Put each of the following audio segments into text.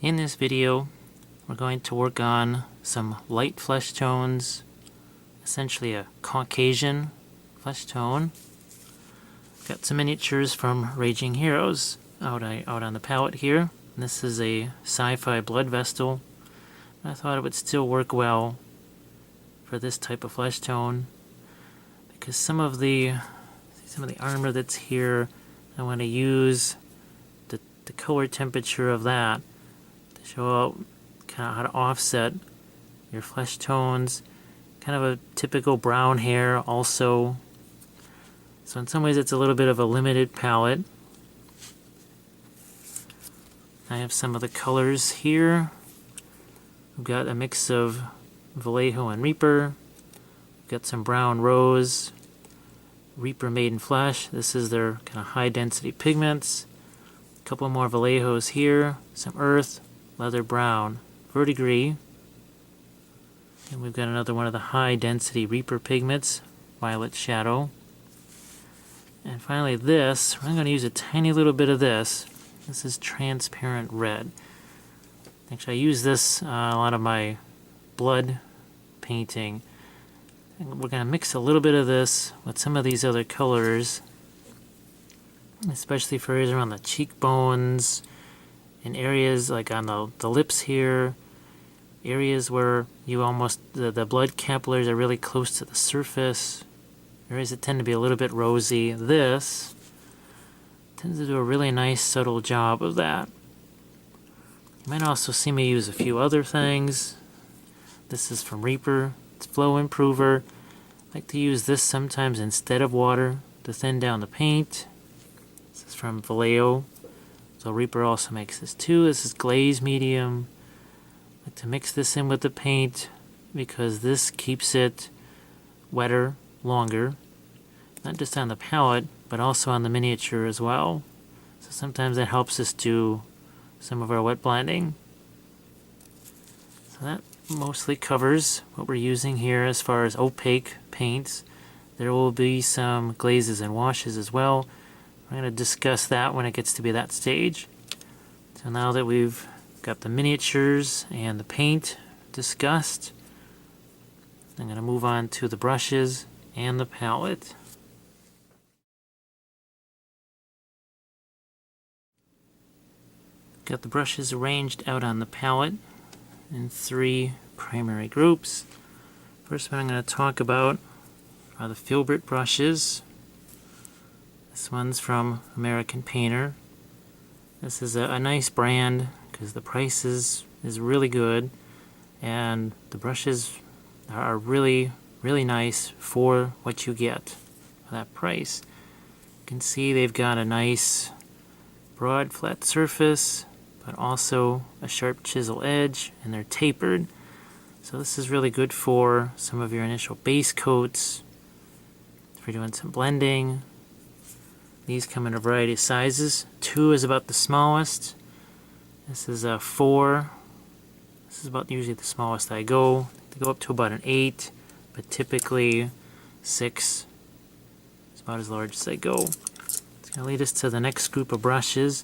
In this video, we're going to work on some light flesh tones, essentially a Caucasian flesh tone. Got some miniatures from Raging Heroes out on the palette here. This is a sci-fi blood vestal. I thought it would still work well for this type of flesh tone because some of the armor that's here, I want to use the color temperature of that to show kind of how to offset your flesh tones. Kind of a typical brown hair also. So in some ways it's a little bit of a limited palette. I have some of the colors here. We've got a mix of Vallejo and Reaper. We've got some brown rose, Reaper Maiden Flesh. This is their kind of high density pigments. A couple more Vallejos here, some earth, leather brown, verdigris. And we've got another one of the high density Reaper pigments, violet shadow. And finally this, I'm going to use a tiny little bit of this. This is transparent red. Actually I use this a lot of my blood painting. And we're going to mix a little bit of this with some of these other colors, especially for areas around the cheekbones, in areas like on the lips here, areas where you almost, the blood capillaries are really close to the surface, areas that tend to be a little bit rosy. This tends to do a really nice subtle job of that. You might also see me use a few other things. This is from Reaper. It's Flow Improver. I like to use this sometimes instead of water to thin down the paint. This is from Vallejo. So Reaper also makes this too. This is Glaze Medium. I like to mix this in with the paint because this keeps it wetter longer. Not just on the palette, but also on the miniature as well. So sometimes that helps us do some of our wet blending. So that mostly covers what we're using here as far as opaque paints. There will be some glazes and washes as well. We're going to discuss that when it gets to be that stage. So now that we've got the miniatures and the paint discussed, I'm going to move on to the brushes and the palette. Got the brushes arranged out on the palette in 3 primary groups. First one I'm going to talk about are the filbert brushes. This one's from American Painter. This is a nice brand because the price is really good and the brushes are really nice for what you get for that price. You can see they've got a nice broad flat surface but also a sharp chisel edge, and they're tapered. So this is really good for some of your initial base coats, if you're doing some blending. These come in a variety of sizes. 2 is about the smallest. This is a 4. This is about usually the smallest I go. They go up to about an 8, but typically 6 is about as large as I go. It's going to lead us to the next group of brushes.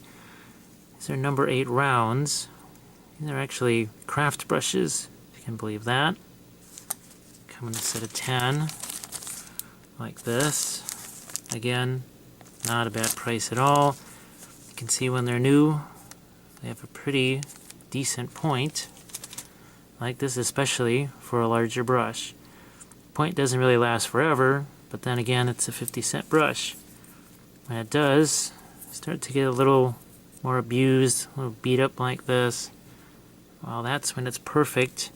These are number 8 rounds. These are actually craft brushes, if you can believe that. Come in a set of 10, like this. Again, not a bad price at all. You can see when they're new, they have a pretty decent point. I like this especially for a larger brush. Point doesn't really last forever, but then again, it's a 50-cent brush. When it does start to get a little more abused, a little beat up like this, well, that's when it's perfect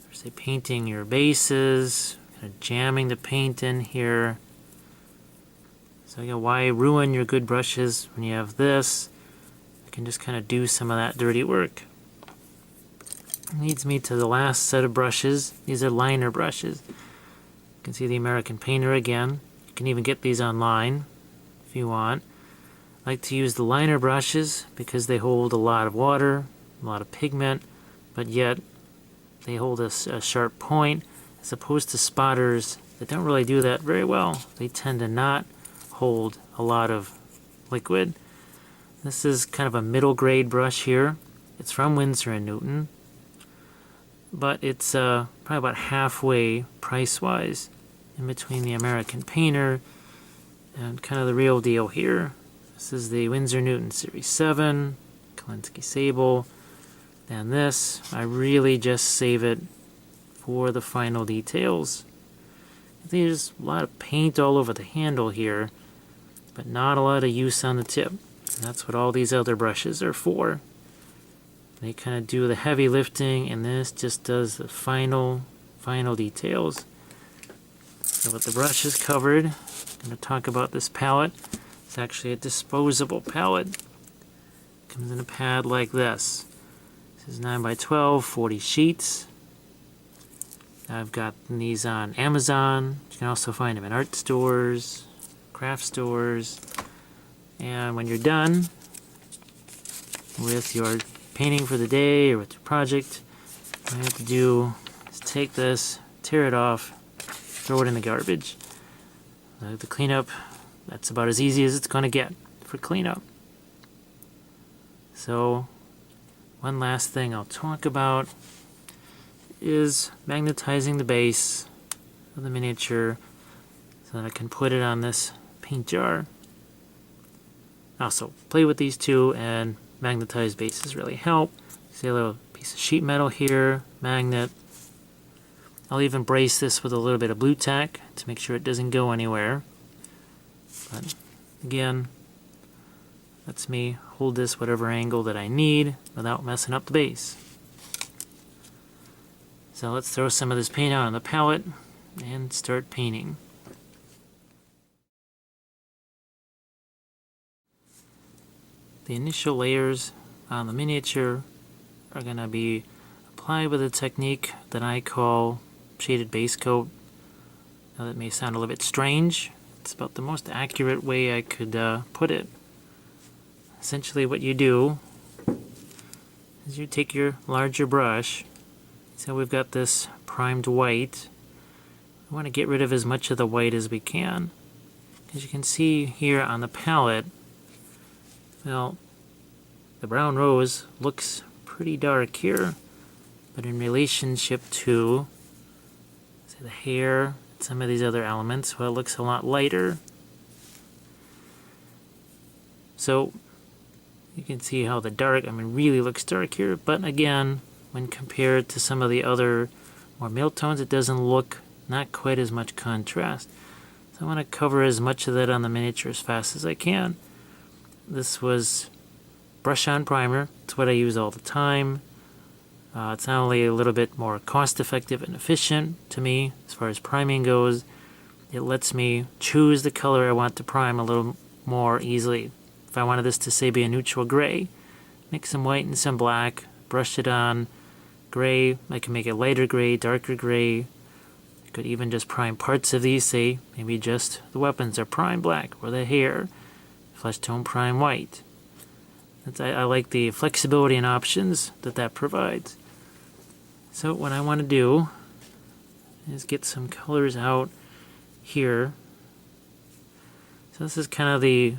for, say, painting your bases, kind of jamming the paint in here. So again, why ruin your good brushes when you have this? I can just kind of do some of that dirty work. Leads me to the last set of brushes. These are liner brushes. You can see the American Painter again. You can even get these online if you want. I like to use the liner brushes because they hold a lot of water, a lot of pigment, but yet they hold a sharp point, as opposed to spotters that don't really do that very well. They tend to not hold a lot of liquid. This is kind of a middle grade brush here. It's from Winsor & Newton, but it's probably about halfway price-wise in between the American Painter and kind of the real deal here. This is the Winsor & Newton Series 7, Kolinsky Sable, and this, I really just save it for the final details. There's a lot of paint all over the handle here, but not a lot of use on the tip. And that's what all these other brushes are for. They kind of do the heavy lifting, and this just does the final details. So with the brushes covered, I'm going to talk about this palette. It's actually a disposable palette. Comes in a pad like this. This is 9x12, 40 sheets. I've got these on Amazon. You can also find them in art stores, craft stores. And when you're done with your painting for the day or with your project, what you have to do is take this, tear it off, throw it in the garbage. The cleanup, that's about as easy as it's going to get for cleanup. So, one last thing I'll talk about is magnetizing the base of the miniature so that I can put it on this paint jar. Also, play with these two, and magnetized bases really help. See a little piece of sheet metal here, magnet. I'll even brace this with a little bit of blue tack to make sure it doesn't go anywhere. But again, lets me hold this whatever angle that I need without messing up the base. So let's throw some of this paint out on the palette and start painting. The initial layers on the miniature are going to be applied with a technique that I call shaded base coat. Now that may sound a little bit strange. It's about the most accurate way I could put it. Essentially what you do is you take your larger brush. So we've got this primed white. We want to get rid of as much of the white as we can. As you can see here on the palette, well, the brown rose looks pretty dark here, but in relationship to, say, the hair and some of these other elements, well, it looks a lot lighter. So you can see how the dark, really looks dark here, but again, when compared to some of the other more mild tones, it doesn't look not quite as much contrast. So I want to cover as much of that on the miniature as fast as I can. This was brush-on primer. It's what I use all the time. It's not only a little bit more cost-effective and efficient to me as far as priming goes, it lets me choose the color I want to prime a little more easily. If I wanted this to, say, be a neutral gray, mix some white and some black, brush it on gray. I can make it lighter gray, darker gray. I could even just prime parts of these, say, maybe just the weapons are prime black, or the hair, flesh tone prime white. I like the flexibility and options that provides. So what I want to do is get some colors out here. So this is kind of the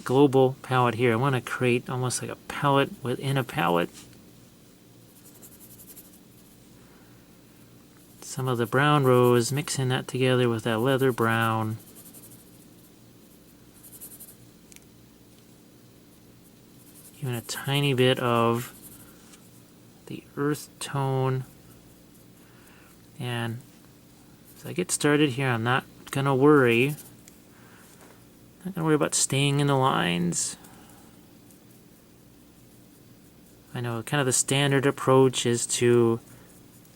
global palette here. I want to create almost like a palette within a palette. Some of the brown rose, mixing that together with that leather brown. Even a tiny bit of the earth tone. And as I get started here, I'm not going to worry. Not going to worry about staying in the lines. I know kind of the standard approach is to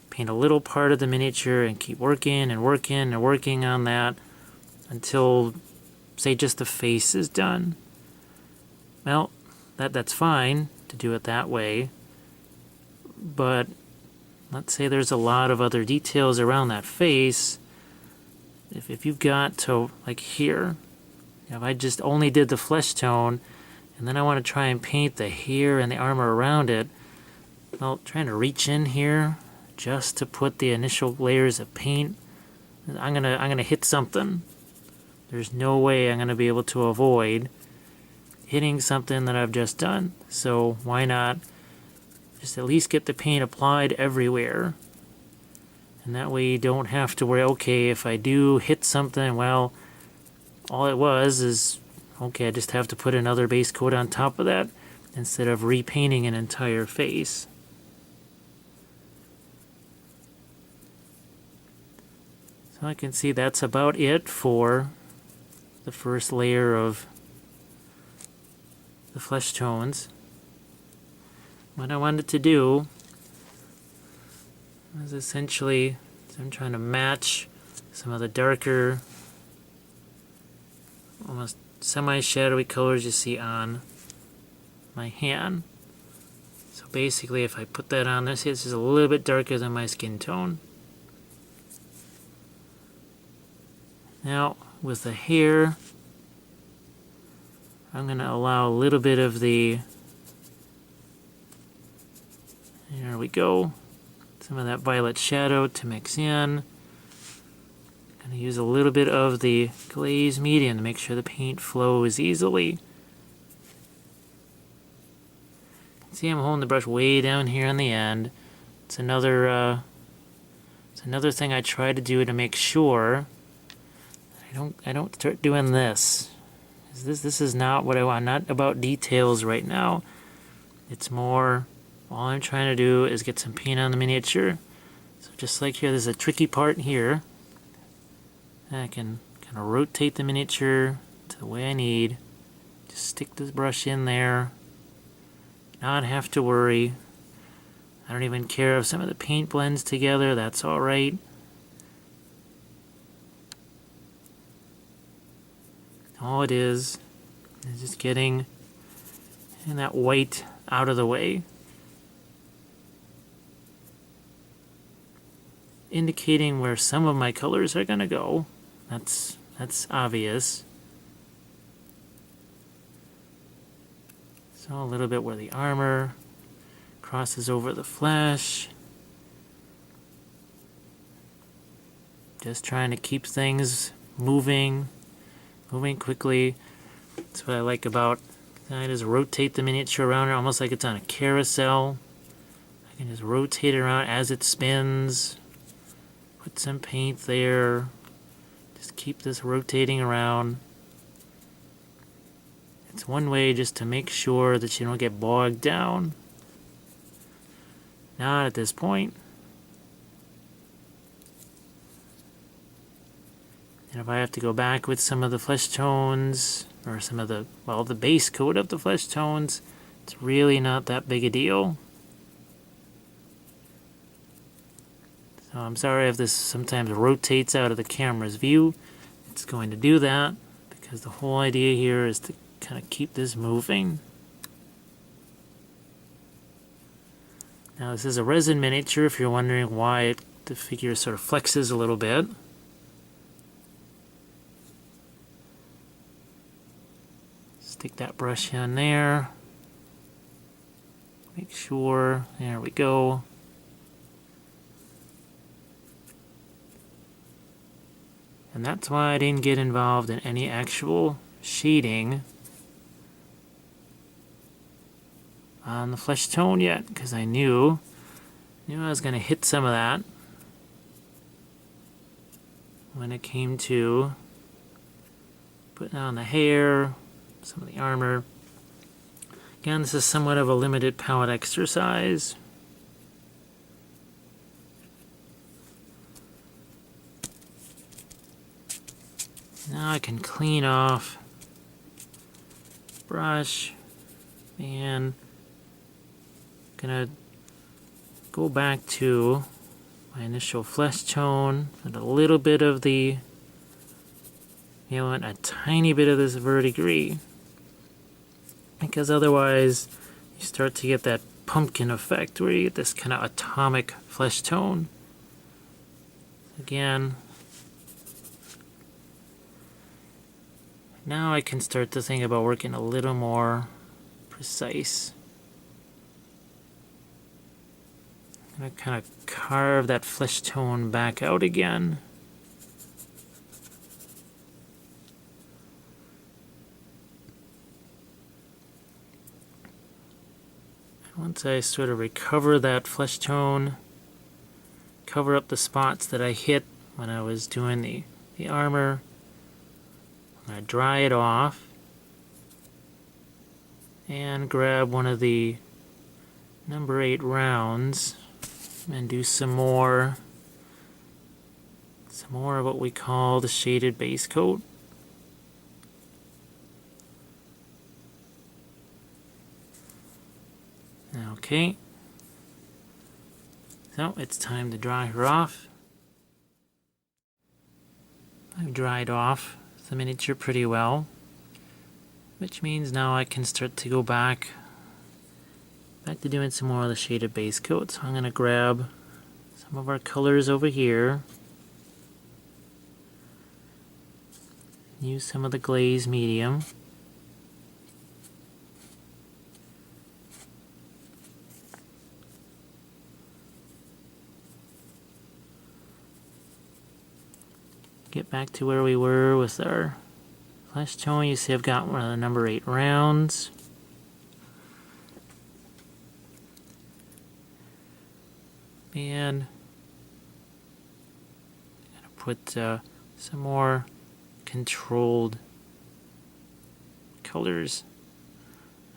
paint a little part of the miniature and keep working and working and working on that until, say, just the face is done. Well, that's fine to do it that way, but let's say there's a lot of other details around that face. If you've got to, like here, if I just only did the flesh tone and then I want to try and paint the hair and the armor around it, well, trying to reach in here just to put the initial layers of paint, I'm gonna hit something. There's no way I'm gonna be able to avoid hitting something that I've just done. So why not Just at least get the paint applied everywhere. And that way you don't have to worry, okay, if I do hit something, well, all it was is, okay, I just have to put another base coat on top of that instead of repainting an entire face. So I can see that's about it for the first layer of the flesh tones. What I wanted to do is essentially, I'm trying to match some of the darker, almost semi-shadowy colors you see on my hand. So basically if I put that on this is a little bit darker than my skin tone. Now with the hair, I'm going to allow a little bit of the, there we go, some of that violet shadow to mix in. I'm going to use a little bit of the glaze medium to make sure the paint flows easily. See, I'm holding the brush way down here on the end. It's another thing I try to do to make sure I don't start doing this. This is not what I want. Not about details right now. It's more, all I'm trying to do is get some paint on the miniature. So just like here, there's a tricky part here. I can kind of rotate the miniature to the way I need. Just stick this brush in there. Not have to worry. I don't even care if some of the paint blends together. That's all right. All it is just getting that white out of the way, indicating where some of my colors are going to go. That's obvious. So a little bit where the armor crosses over the flesh. Just trying to keep things moving quickly. That's what I like about, I just rotate the miniature around, almost like it's on a carousel. I can just rotate it around as it spins. Put some paint there. Just keep this rotating around. It's one way just to make sure that you don't get bogged down. Not at this point. And if I have to go back with some of the flesh tones, or some of the, well, the base coat of the flesh tones, it's really not that big a deal. So I'm sorry if this sometimes rotates out of the camera's view. It's going to do that, because the whole idea here is to kind of keep this moving. Now this is a resin miniature, if you're wondering why the figure sort of flexes a little bit. Stick that brush in there. Make sure, there we go. And that's why I didn't get involved in any actual shading on the flesh tone yet, because I knew I was going to hit some of that when it came to putting on the hair, some of the armor. Again, this is somewhat of a limited palette exercise. Now I can clean off brush and gonna go back to my initial flesh tone and a little bit of the yellow and a tiny bit of this verdigris, because otherwise you start to get that pumpkin effect where you get this kind of atomic flesh tone. Again, now I can start to think about working a little more precise. I'm going to kind of carve that flesh tone back out again. One once I sort of recover that flesh tone, cover up the spots that I hit when I was doing the armor, I'm going to dry it off and grab one of the number 8 rounds and do some more of what we call the shaded base coat. Okay, so it's time to dry her off. I've dried off the miniature pretty well, which means now I can start to go back to doing some more of the shaded base coat. So I'm going to grab some of our colors over here, use some of the glaze medium. Get back to where we were with our flesh tone. You see I've got one of the number 8 rounds. And I'm going to put some more controlled colors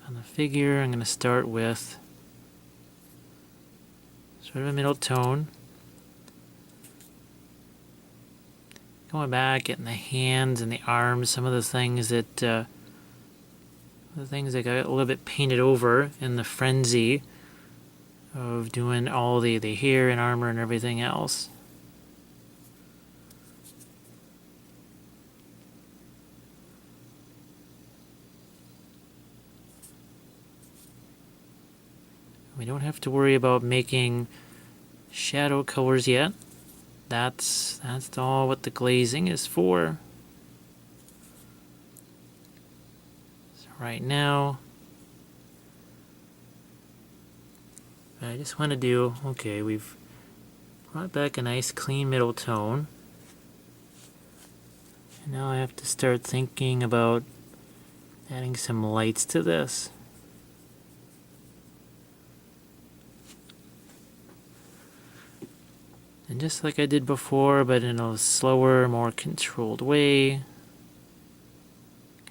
on the figure. I'm going to start with sort of a middle tone. Going back, getting the hands and the arms, some of the things that got a little bit painted over in the frenzy of doing all the hair and armor and everything else. We don't have to worry about making shadow colors yet. That's all what the glazing is for. So right now, I just want to do, okay, we've brought back a nice clean middle tone. And now I have to start thinking about adding some lights to this. And just like I did before, but in a slower, more controlled way. You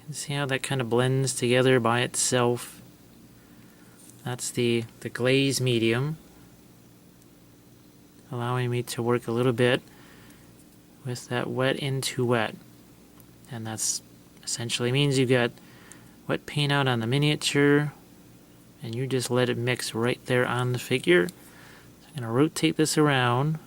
can see how that kind of blends together by itself. That's the glaze medium, allowing me to work a little bit with that wet into wet. And that's essentially means you got wet paint out on the miniature, and you just let it mix right there on the figure. So I'm going to rotate this around.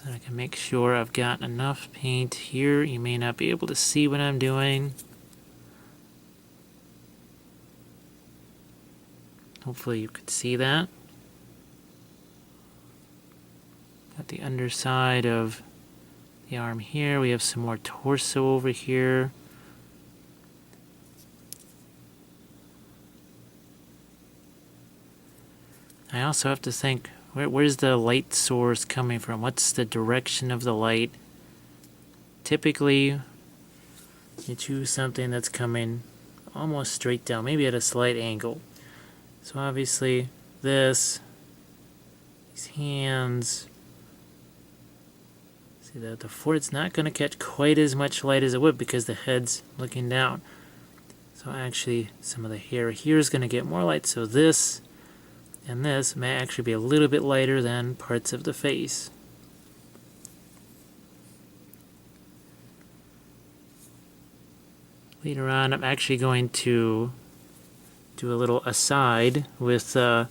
So I can make sure I've got enough paint here. You may not be able to see what I'm doing. Hopefully you could see that. Got the underside of the arm here. We have some more torso over here. I also have to think, where's the light source coming from? What's the direction of the light? Typically, you choose something that's coming almost straight down, maybe at a slight angle. So obviously, these hands, see that the forehead's not going to catch quite as much light as it would because the head's looking down. So actually, some of the hair here is going to get more light. So this and this may actually be a little bit lighter than parts of the face. Later on, I'm actually going to do a little aside with a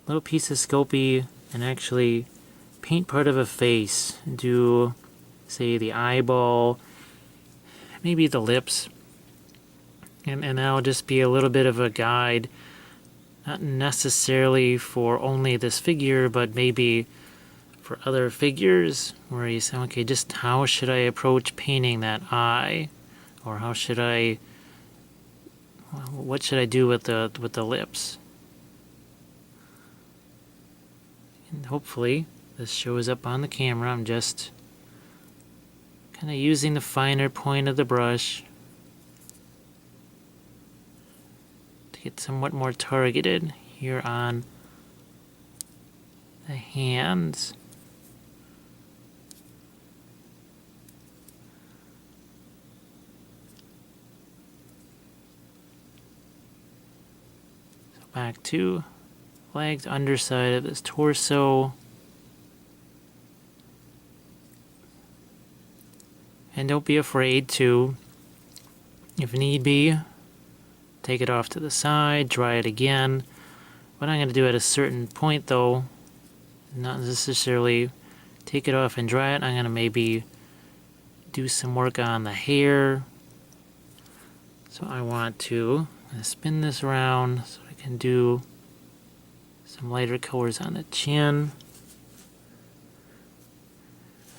little piece of Sculpey and actually paint part of a face. Do, say, the eyeball, maybe the lips, and that'll just be a little bit of a guide. Not necessarily for only this figure, but maybe for other figures where you say, okay, just how should I approach painting that eye? Or how should what should I do with the lips? And hopefully this shows up on the camera. I'm just Kind of using the finer point of the brush to get somewhat more targeted here on the hands. So back to legs, underside of this torso. And don't be afraid to, if need be, take it off to the side, dry it again. What I'm going to do at a certain point though, not necessarily take it off and dry it, I'm going to maybe do some work on the hair. So I want to spin this around so I can do some lighter colors on the chin.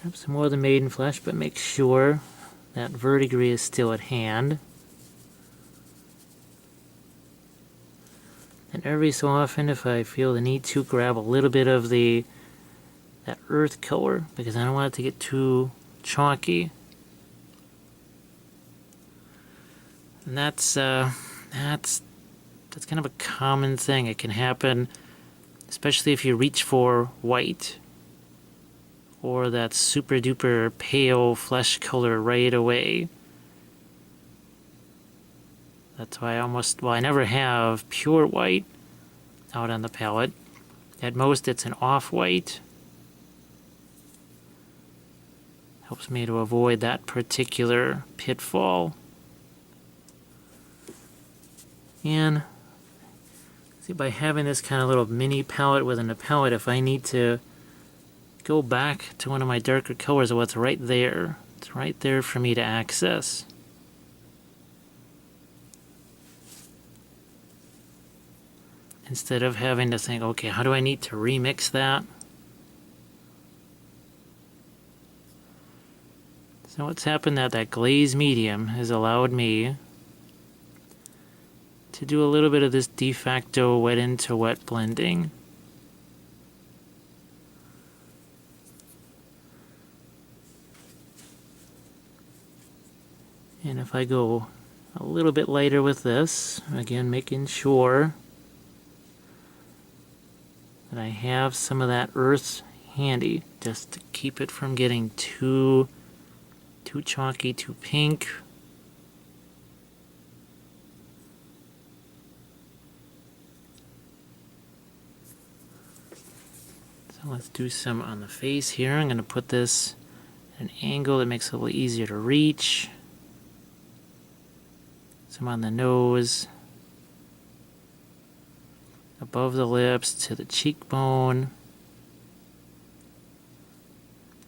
Grab some more of the maiden flesh, but make sure that verdigris is still at hand. And every so often, if I feel the need to, grab a little bit of that earth color, because I don't want it to get too chalky. And that's kind of a common thing. It can happen, especially if you reach for white or that super duper pale flesh color right away. That's why I never have pure white out on the palette. At most it's an off-white. Helps me to avoid that particular pitfall. And see, by having this kind of little mini palette within a palette, if I need to go back to one of my darker colors, what's right there, it's right there for me to access. Instead of having to think, okay, how do I need to remix that? So what's happened that glaze medium has allowed me to do a little bit of this de facto wet into wet blending. And if I go a little bit lighter with this, again making sure that I have some of that earth handy, just to keep it from getting too chalky, too pink. So let's do some on the face here. I'm going to put this at an angle that makes it a little easier to reach. Some on the nose, above the lips to the cheekbone,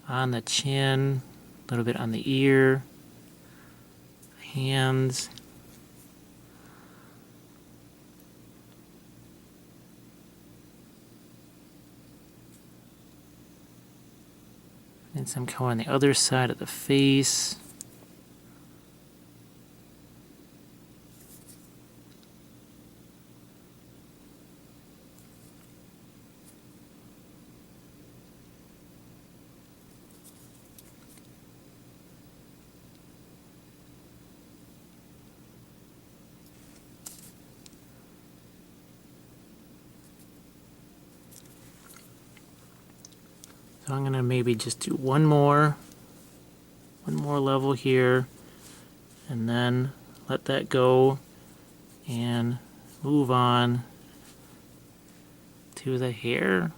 on the chin, a little bit on the ear, hands. And some color on the other side of the face. So I'm going to maybe just do one more level here, and then let that go and move on to the hair.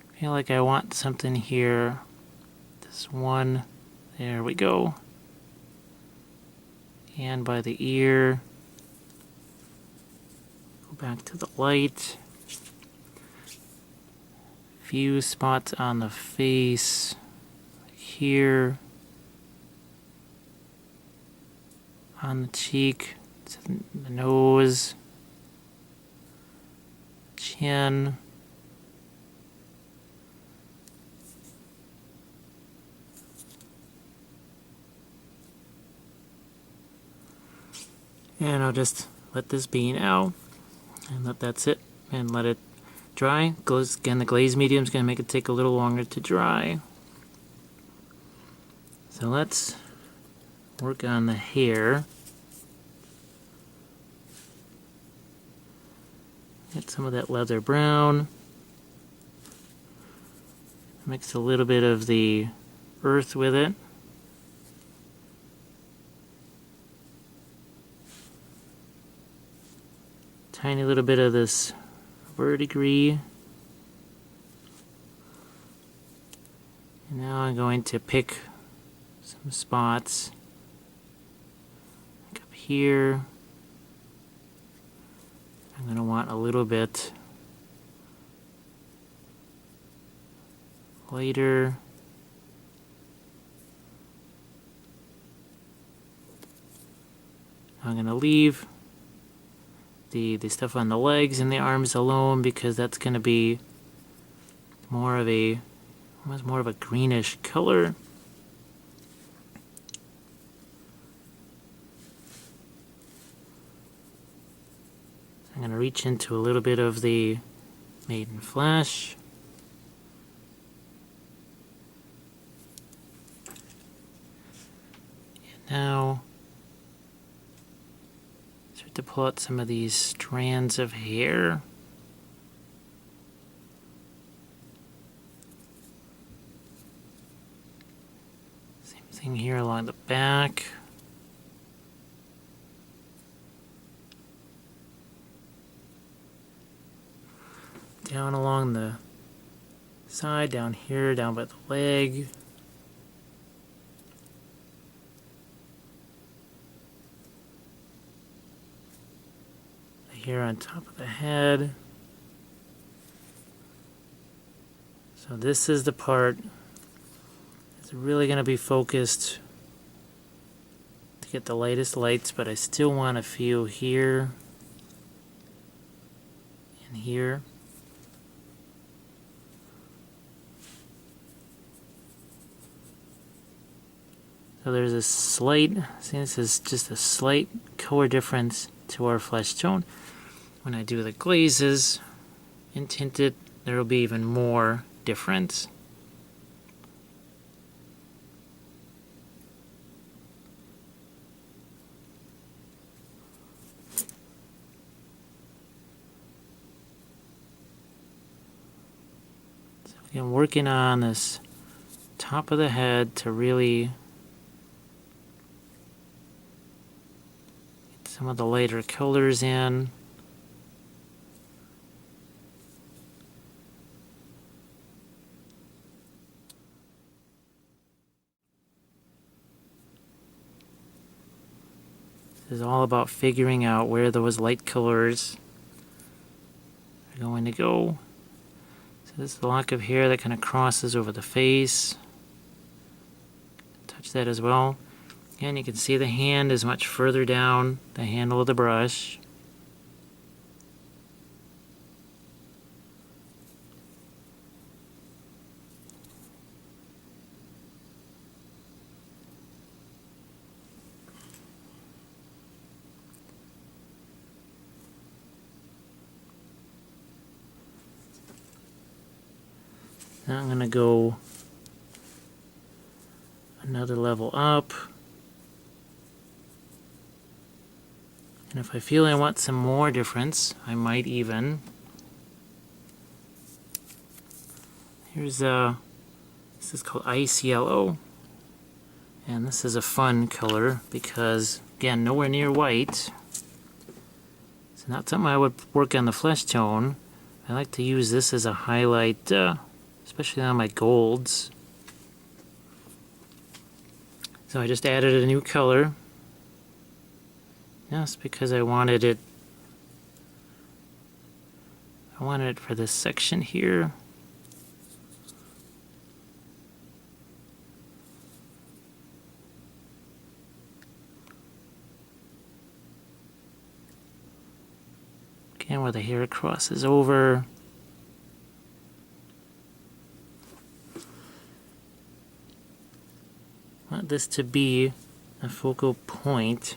I feel like I want something here. This one, there we go. And by the ear, go back to the light. Few spots on the face, here, on the cheek, to the nose, chin. And I'll just let this bean out and let that sit and let it dry. Again, the glaze medium is going to make it take a little longer to dry. So let's work on the hair. Get some of that leather brown. Mix a little bit of the earth with it. Tiny little bit of this verdigris. And now I'm going to pick some spots like up here. I'm going to want a little bit lighter. I'm going to leave the stuff on the legs and the arms alone because that's going to be more of a almost more of a greenish color. I'm going to reach into a little bit of the maiden flesh. And now start to pull out some of these strands of hair. Same thing here along the back. Down along the side, down here, down by the leg. The hair on top of the head. So this is the part that's really going to be focused to get the lightest lights, but I still want a few here and here. So there's a slight, see, this is just a slight color difference to our flesh tone. When I do the glazes and tint it, there will be even more difference. So again, working on this top of the head to really some of the lighter colors in. This is all about figuring out where those light colors are going to go. So this is the lock of hair that kind of crosses over the face. Touch that as well. And you can see the hand is much further down the handle of the brush. Now I'm going to go another level up. And if I feel I want some more difference, I might even, here's this is called ice yellow, and this is a fun color because, again, nowhere near white. It's not something I would work on the flesh tone. I like to use this as a highlight, especially on my golds. So I just added a new color. Just because I wanted it for this section here. Again, where the hair crosses over. I want this to be a focal point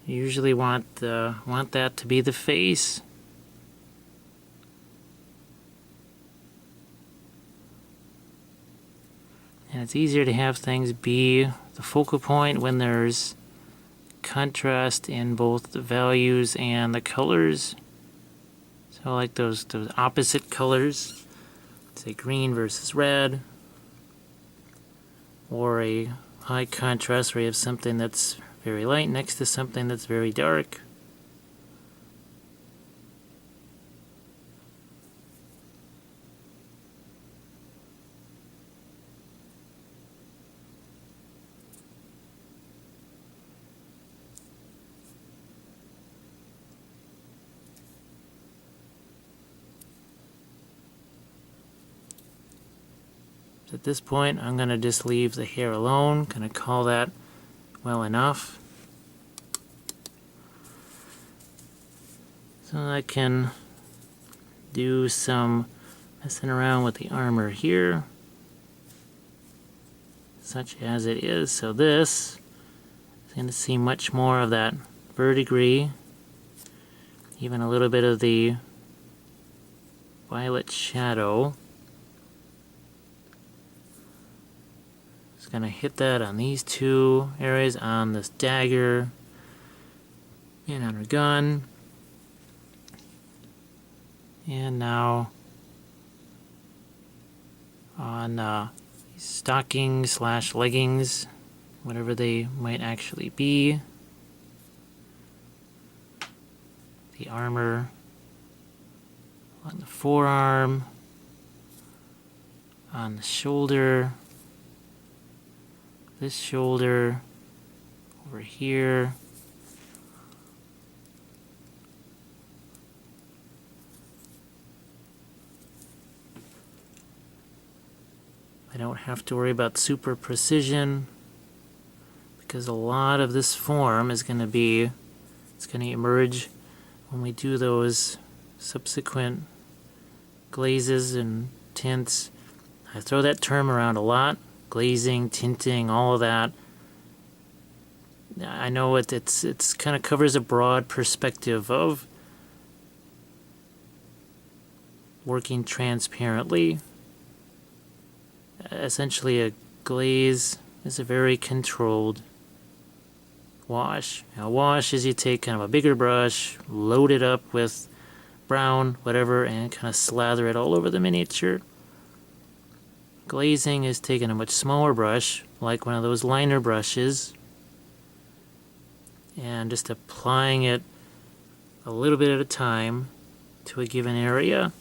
You usually want that to be the face. And it's easier to have things be the focal point when there's contrast in both the values and the colors. So I like those opposite colors, say green versus red, or a high contrast where you have something that's very light next to something that's very dark. At this point, I'm going to just leave the hair alone. Going to call that well enough. So I can do some messing around with the armor here, such as it is. So this is going to see much more of that verdigris, even a little bit of the violet shadow. Going to hit that on these two areas, on this dagger and on her gun. And now on stockings / leggings, whatever they might actually be. The armor on the forearm, on the shoulder, this shoulder, over here. I don't have to worry about super precision because a lot of this form is going to be, it's going to emerge when we do those subsequent glazes and tints. I throw that term around a lot. Glazing, tinting, all of that. I know it's kind of covers a broad perspective of working transparently. Essentially, a glaze is a very controlled wash. Now, wash is you take kind of a bigger brush, load it up with brown, whatever, and kind of slather it all over the miniature. Glazing is taking a much smaller brush, like one of those liner brushes, and just applying it a little bit at a time to a given area.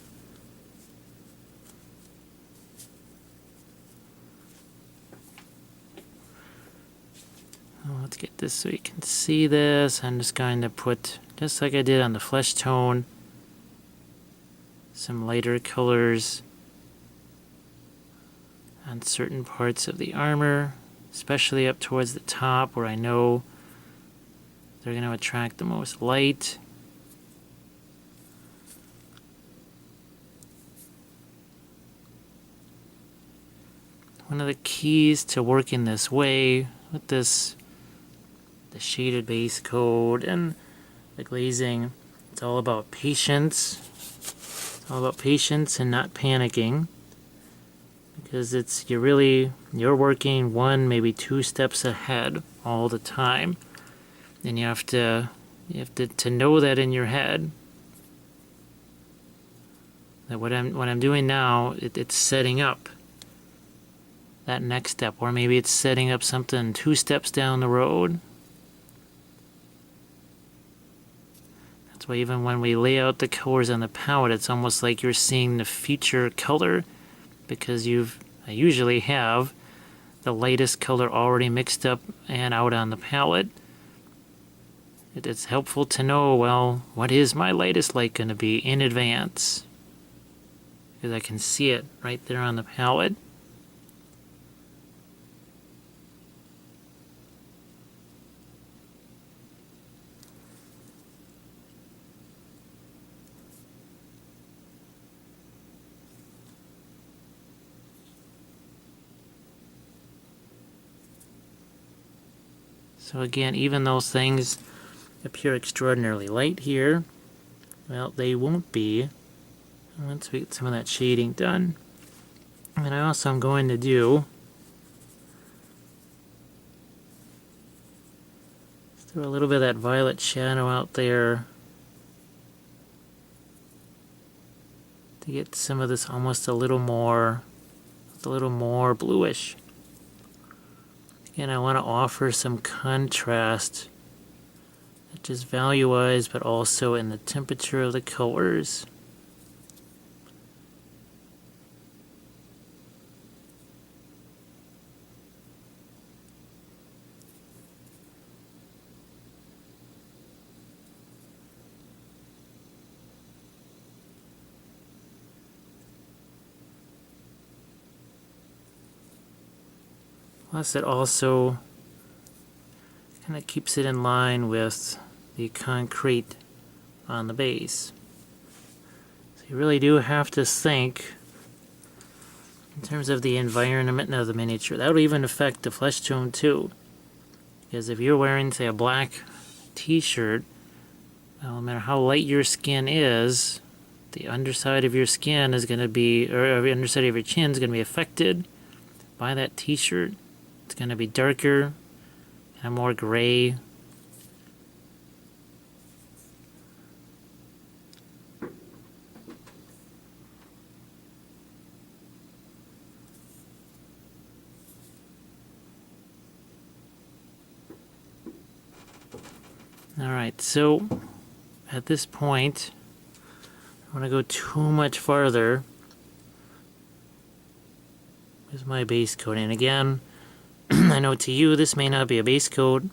Let's get this so you can see this. I'm just going to put, just like I did on the flesh tone, some lighter colors on certain parts of the armor, especially up towards the top where I know they're going to attract the most light. One of the keys to working this way with this, the shaded base coat and the glazing, it's all about patience. It's all about patience and not panicking. Because you're working 1, maybe 2 steps ahead all the time. And you have to know that in your head. That what I'm doing now, it's setting up that next step. Or maybe it's setting up something 2 steps down the road. That's why even when we lay out the colors on the palette, it's almost like you're seeing the future color. Because I usually have the lightest color already mixed up and out on the palette. It's helpful to know, well, what is my lightest light going to be in advance? Because I can see it right there on the palette. So again, even those things appear extraordinarily light here. Well, they won't be once we get some of that shading done. And I also am going to do, throw a little bit of that violet shadow out there to get some of this almost a little more bluish. Again, I want to offer some contrast, not just value-wise, but also in the temperature of the colors. Plus, it also kind of keeps it in line with the concrete on the base. So you really do have to think in terms of the environment of the miniature. That would even affect the flesh tone too. Because if you're wearing, say, a black t-shirt, well, no matter how light your skin is, the underside of your skin is going to be, or the underside of your chin is going to be affected by that t-shirt. It's going to be darker and more gray. Alright, so at this point, I don't want to go too much farther with my base coat. And again, I know to you this may not be a base coat,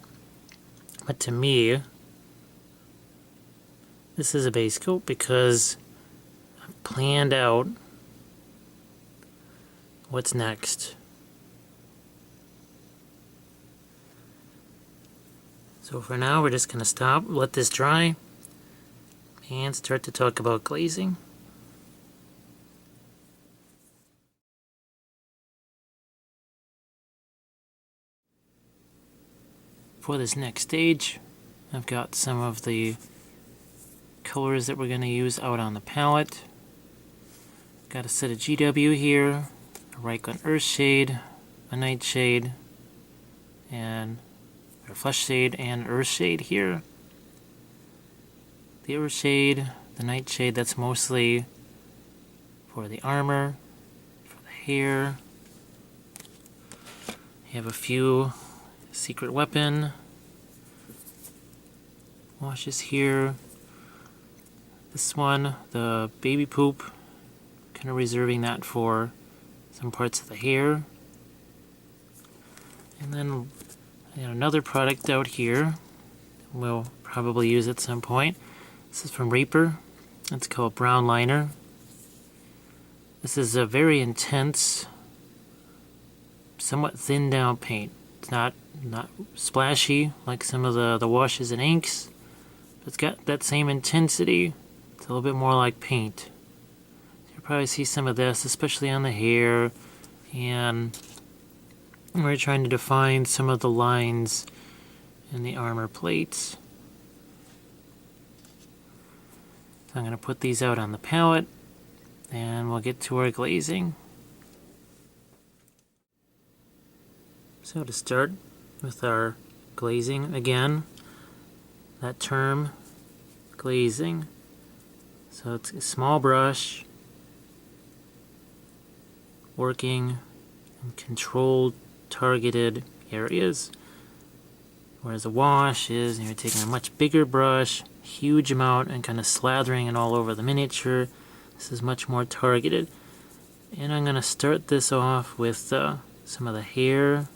but to me, this is a base coat because I've planned out what's next. So for now, we're just going to stop, let this dry, and start to talk about glazing. For this next stage, I've got some of the colors that we're going to use out on the palette. Got a set of GW here, a Reichland Earth Shade, a Nightshade, and a Flesh Shade and Earth Shade here. The Earth Shade, the Nightshade, that's mostly for the armor, for the hair. You have a few secret weapon washes here. This one, the baby poop, kind of reserving that for some parts of the hair. And then I got another product out here we'll probably use at some point. This is from Reaper. It's called Brown Liner. This is a very intense, somewhat thinned down paint. It's not splashy like some of the washes and inks, but it's got that same intensity. It's a little bit more like paint. You'll probably see some of this, especially on the hair, and we're trying to define some of the lines in the armor plates. So I'm going to put these out on the palette, and we'll get to our glazing. So to start with our glazing, again, that term, glazing. So it's a small brush, working in controlled, targeted areas. Whereas a wash is you're taking a much bigger brush, huge amount, and kind of slathering it all over the miniature. This is much more targeted. And I'm going to start this off with some of the hair.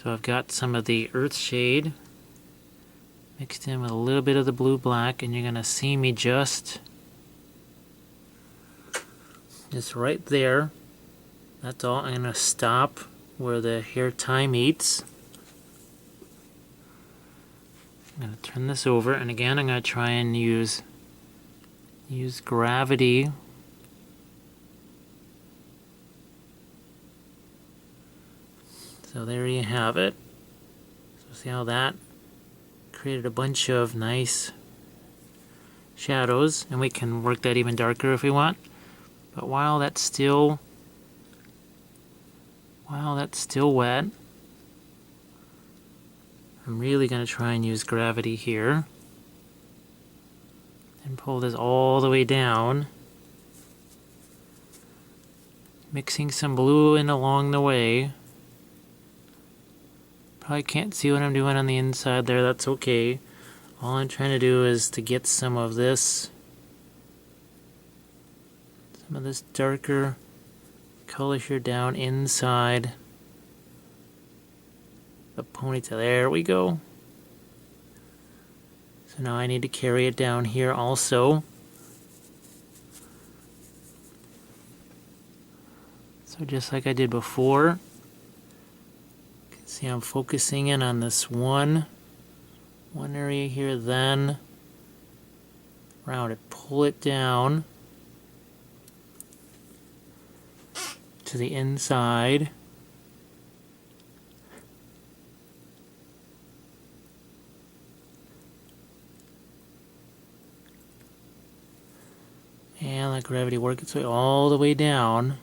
So I've got some of the Earth Shade mixed in with a little bit of the blue black, and you're going to see me just right there. That's all. I'm going to stop where the hair tie meets. I'm going to turn this over, and again I'm going to try and use gravity so there you have it. See how that created a bunch of nice shadows, and we can work that even darker if we want. But while that's still wet, I'm really going to try and use gravity here and pull this all the way down, mixing some blue in along the way. Probably can't see what I'm doing on the inside there, that's okay. All I'm trying to do is to get some of this darker color here down inside the ponytail. There we go. So now I need to carry it down here also. So just like I did before, you can see I'm focusing in on this one area here, then round it, pull it down to the inside. And let gravity work its way all the way down.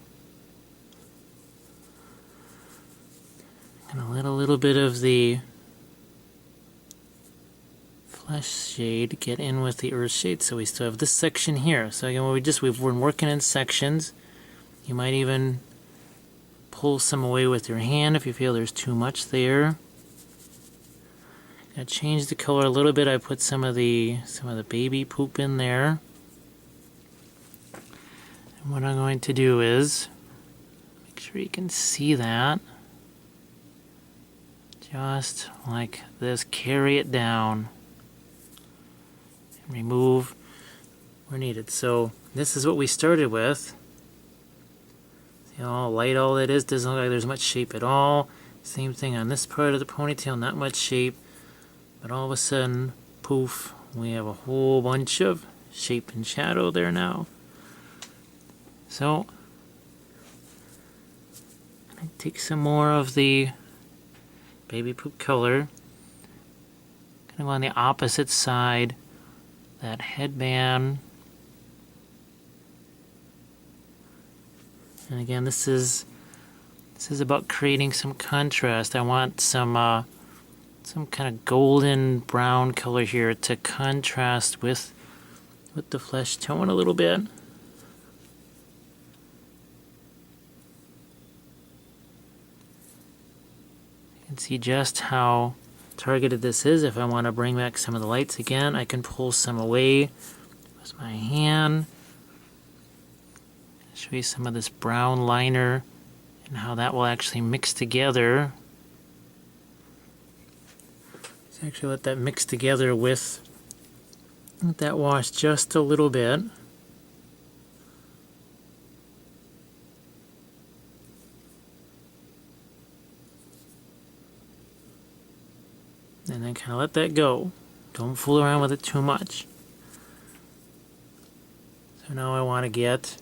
And let a little bit of the flesh shade get in with the earth shade. So we still have this section here. So again, we've been working in sections. You might even pull some away with your hand if you feel there's too much there. Gonna change the color a little bit. I put some of the baby poop in there. And what I'm going to do is make sure you can see that. Just like this, carry it down and remove where needed. So this is what we started with. See how light all that is? Doesn't look like there's much shape at all. Same thing on this part of the ponytail, not much shape. But all of a sudden, poof, we have a whole bunch of shape and shadow there now. So I take some more of the baby poop color. Gonna go on the opposite side, that headband. And again, this is about creating some contrast. I want some kind of golden brown color here to contrast with the flesh tone a little bit. You can see just how targeted this is. If I want to bring back some of the lights again, I can pull some away with my hand. Show you some of this brown liner and how that will actually mix together. Let's actually let that mix together with that wash just a little bit. And then kind of let that go. Don't fool around with it too much. So now I want to get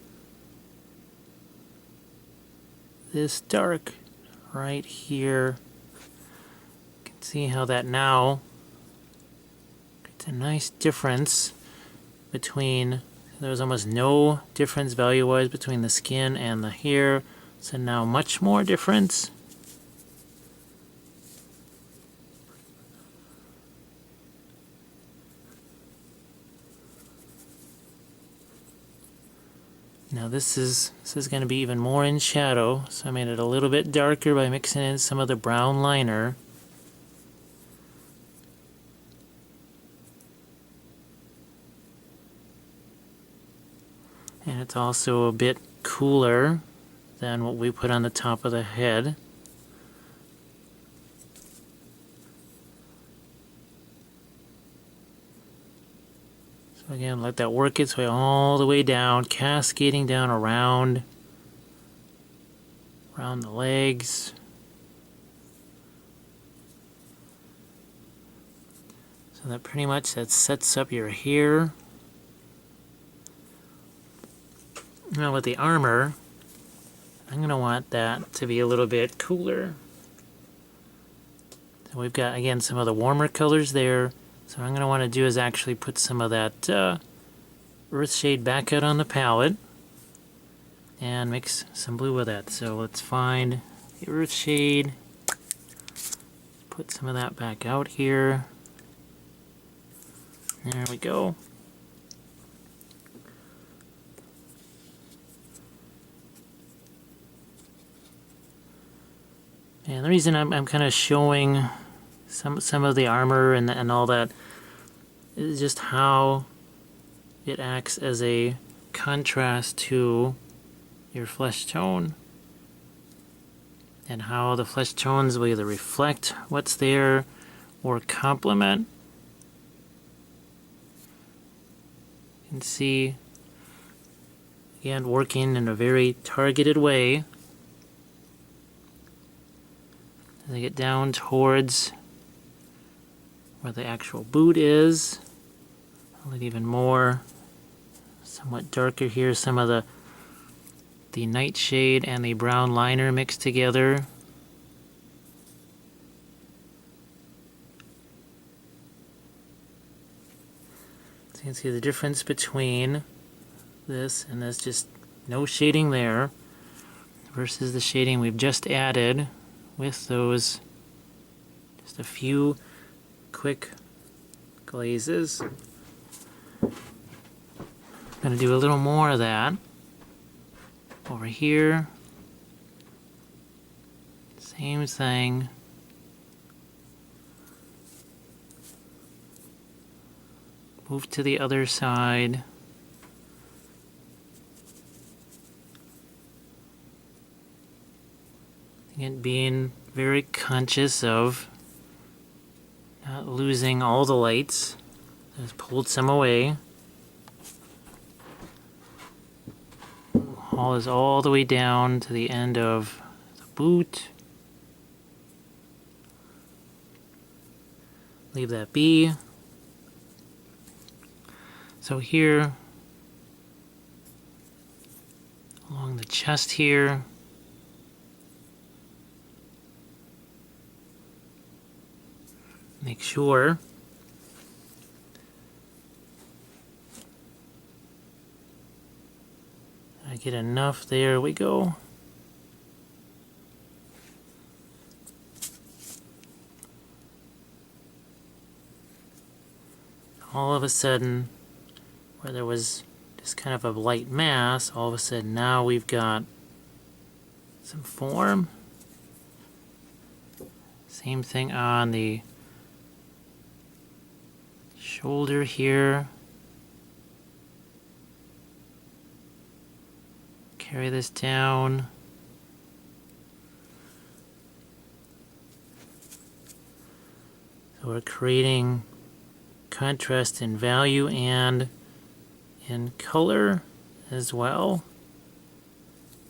this dark right here. You can see how that now creates a nice difference between, there was almost no difference value-wise between the skin and the hair. So now much more difference. Now this is going to be even more in shadow, so I made it a little bit darker by mixing in some of the brown liner. And it's also a bit cooler than what we put on the top of the head. So again, let that work its way all the way down, cascading down around the legs. So that pretty much sets up your hair. Now with the armor, I'm going to want that to be a little bit cooler. So So we've got, again, some of the warmer colors there. So what I'm going to want to do is actually put some of that earth shade back out on the palette and mix some blue with that. So let's find the earth shade, put some of that back out here. There we go. And the reason I'm kind of showing some of the armor and all that is just how it acts as a contrast to your flesh tone, and how the flesh tones will either reflect what's there or complement. You can see, again, working in a very targeted way. As I get down towards where the actual boot is, I'll let even more, somewhat darker here, some of the nightshade and the brown liner mixed together. So you can see the difference between this and this, just no shading there, versus the shading we've just added with those, just a few quick glazes. I'm going to do a little more of that over here. Same thing. Move to the other side. And being very conscious of not losing all the lights. Just pulled some away. Haul this all the way down to the end of the boot. Leave that be. So here, along the chest here, make sure I get enough. There we go. All of a sudden, where there was just kind of a light mass, all of a sudden now we've got some form. Same thing on the shoulder here. Carry this down. So we're creating contrast in value and in color as well.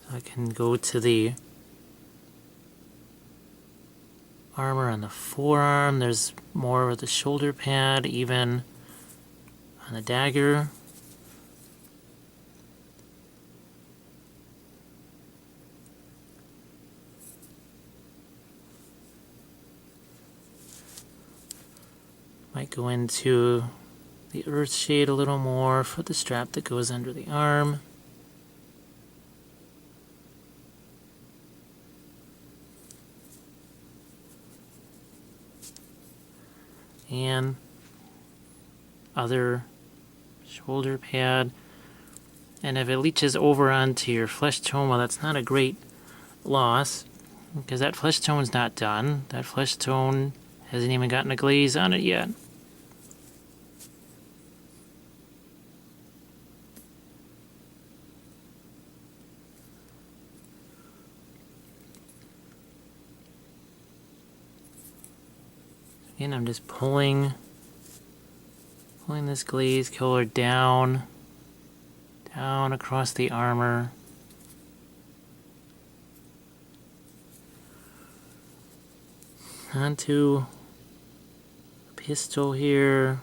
So I can go to the armor on the forearm. There's more with the shoulder pad, even on the dagger. Might go into the earth shade a little more for the strap that goes under the arm. And other shoulder pad. And if it leaches over onto your flesh tone, well, that's not a great loss, because that flesh tone's not done. That flesh tone hasn't even gotten a glaze on it yet. Again, I'm just pulling this glaze color down across the armor. Onto the pistol here.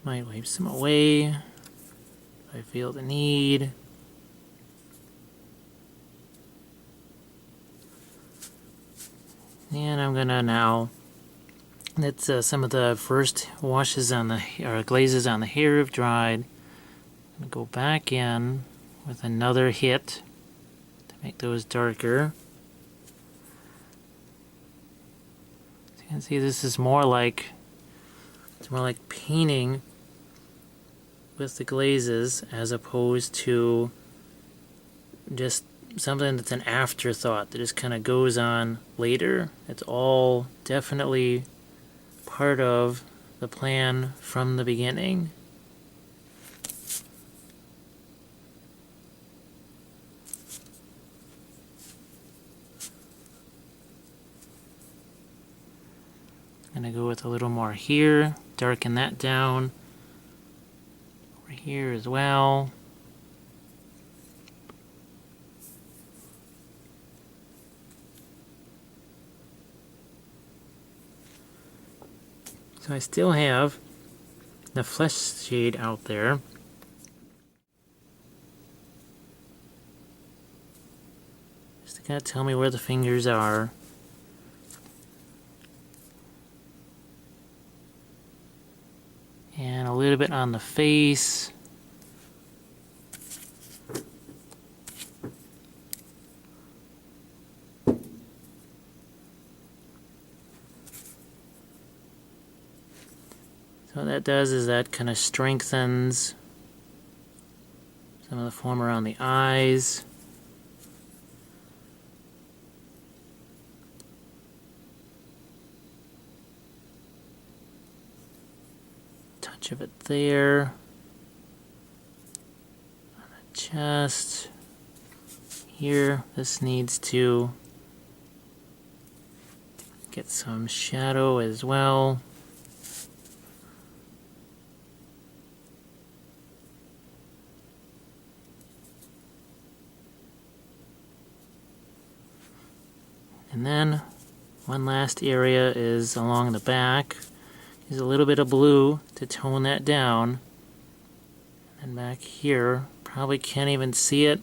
Might wipe some away if I feel the need. And I'm gonna now, that's some of the first washes on the, or glazes on the hair have dried. I'm gonna go back in with another hit to make those darker. As you can see, this is more like, it's more like painting with the glazes as opposed to just something that's an afterthought that just kind of goes on later. It's all definitely part of the plan from the beginning. I'm going to go with a little more here, darken that down. Over here as well. So I still have the flesh shade out there. Just to kind of tell me where the fingers are. And a little bit on the face. So what that does is that kind of strengthens some of the form around the eyes. Touch of it there. On the chest. Here, this needs to get some shadow as well. And then one last area is along the back. Use a little bit of blue to tone that down. And back here, probably can't even see it.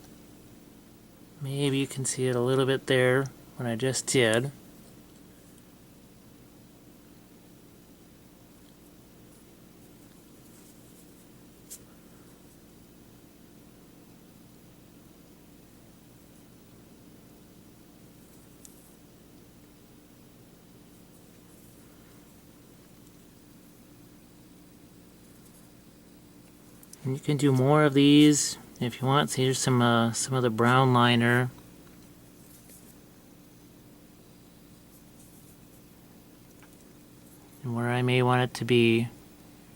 Maybe you can see it a little bit there when I just did. And you can do more of these if you want. So here's some of the brown liner. And where I may want it to be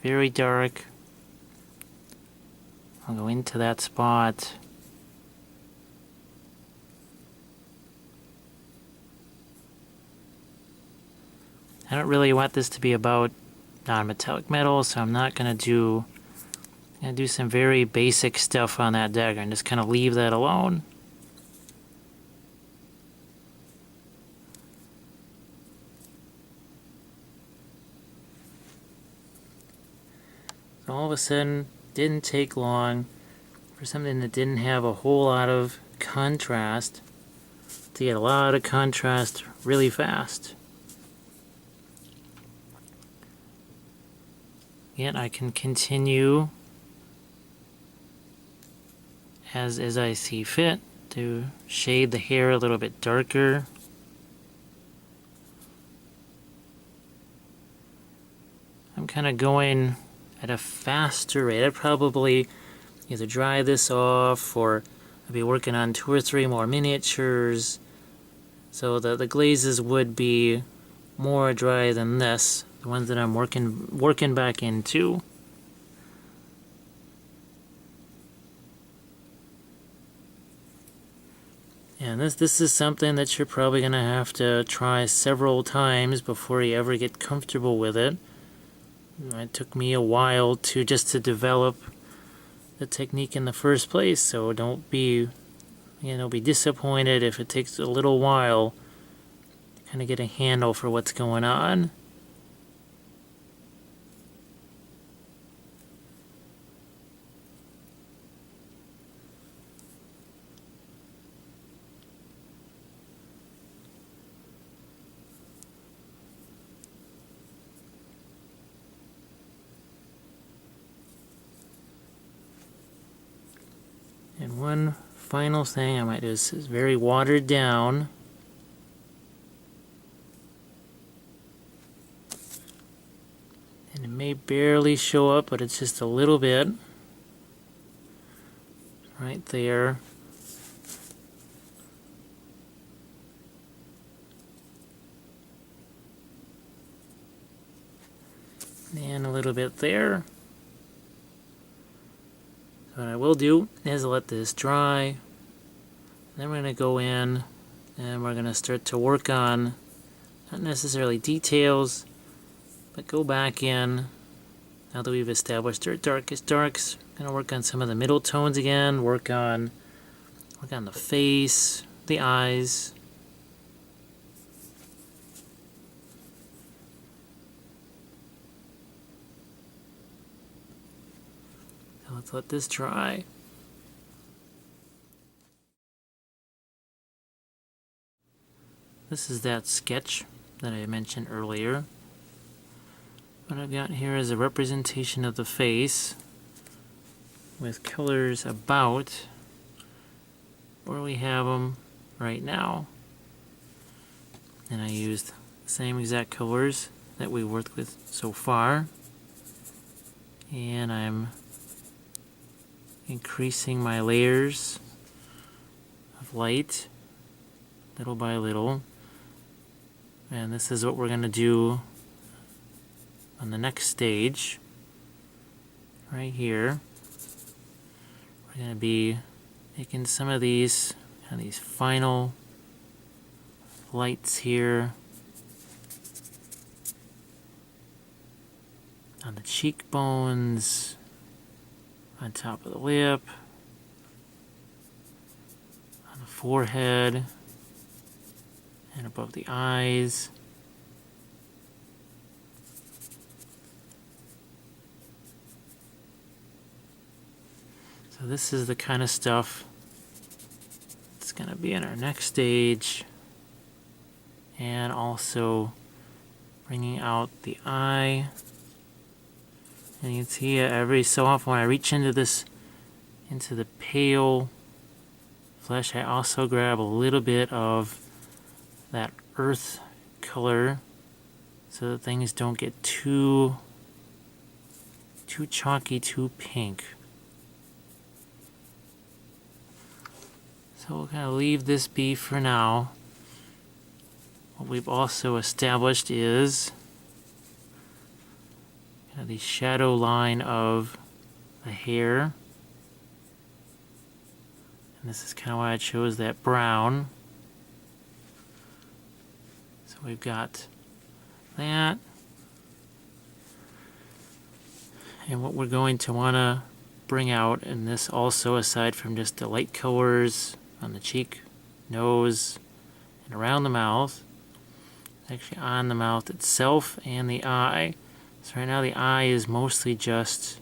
very dark, I'll go into that spot. I don't really want this to be about non-metallic metal, so I'm not going to do some very basic stuff on that dagger and just kind of leave that alone. So all of a sudden, didn't take long for something that didn't have a whole lot of contrast to get a lot of contrast really fast. Again, I can continue as I see fit to shade the hair a little bit darker. I'm kind of going at a faster rate. I'd probably either dry this off or I'd be working on 2 or 3 more miniatures. So the glazes would be more dry than this, the ones that I'm working back into. And this is something that you're probably going to have to try several times before you ever get comfortable with it. It took me a while to develop the technique in the first place, so don't be disappointed if it takes a little while to kind of get a handle for what's going on. And one final thing I might do is very watered down. And it may barely show up, but it's just a little bit. Right there. And a little bit there. So what I will do is let this dry. Then we're going to go in and we're going to start to work on, not necessarily details, but go back in. Now that we've established our darkest darks, going to work on some of the middle tones again, work on the face, the eyes. So let's let this dry. This is that sketch that I mentioned earlier. What I've got here is a representation of the face with colors about where we have them right now. And I used the same exact colors that we worked with so far. And I'm increasing my layers of light little by little. And this is what we're going to do on the next stage, right here. We're going to be making some of these final lights here on the cheekbones, on top of the lip, on the forehead, and above the eyes. So this is the kind of stuff that's going to be in our next stage, and also bringing out the eye. And you can see every so often when I reach into the pale flesh, I also grab a little bit of that earth color so that things don't get too chalky, too pink. So we'll kind of leave this be for now. What we've also established is kind of the shadow line of the hair. And this is kind of why I chose that brown. So we've got that. And what we're going to want to bring out in this also, aside from just the light colors on the cheek, nose, and around the mouth, actually on the mouth itself and the eye. So right now the eye is mostly just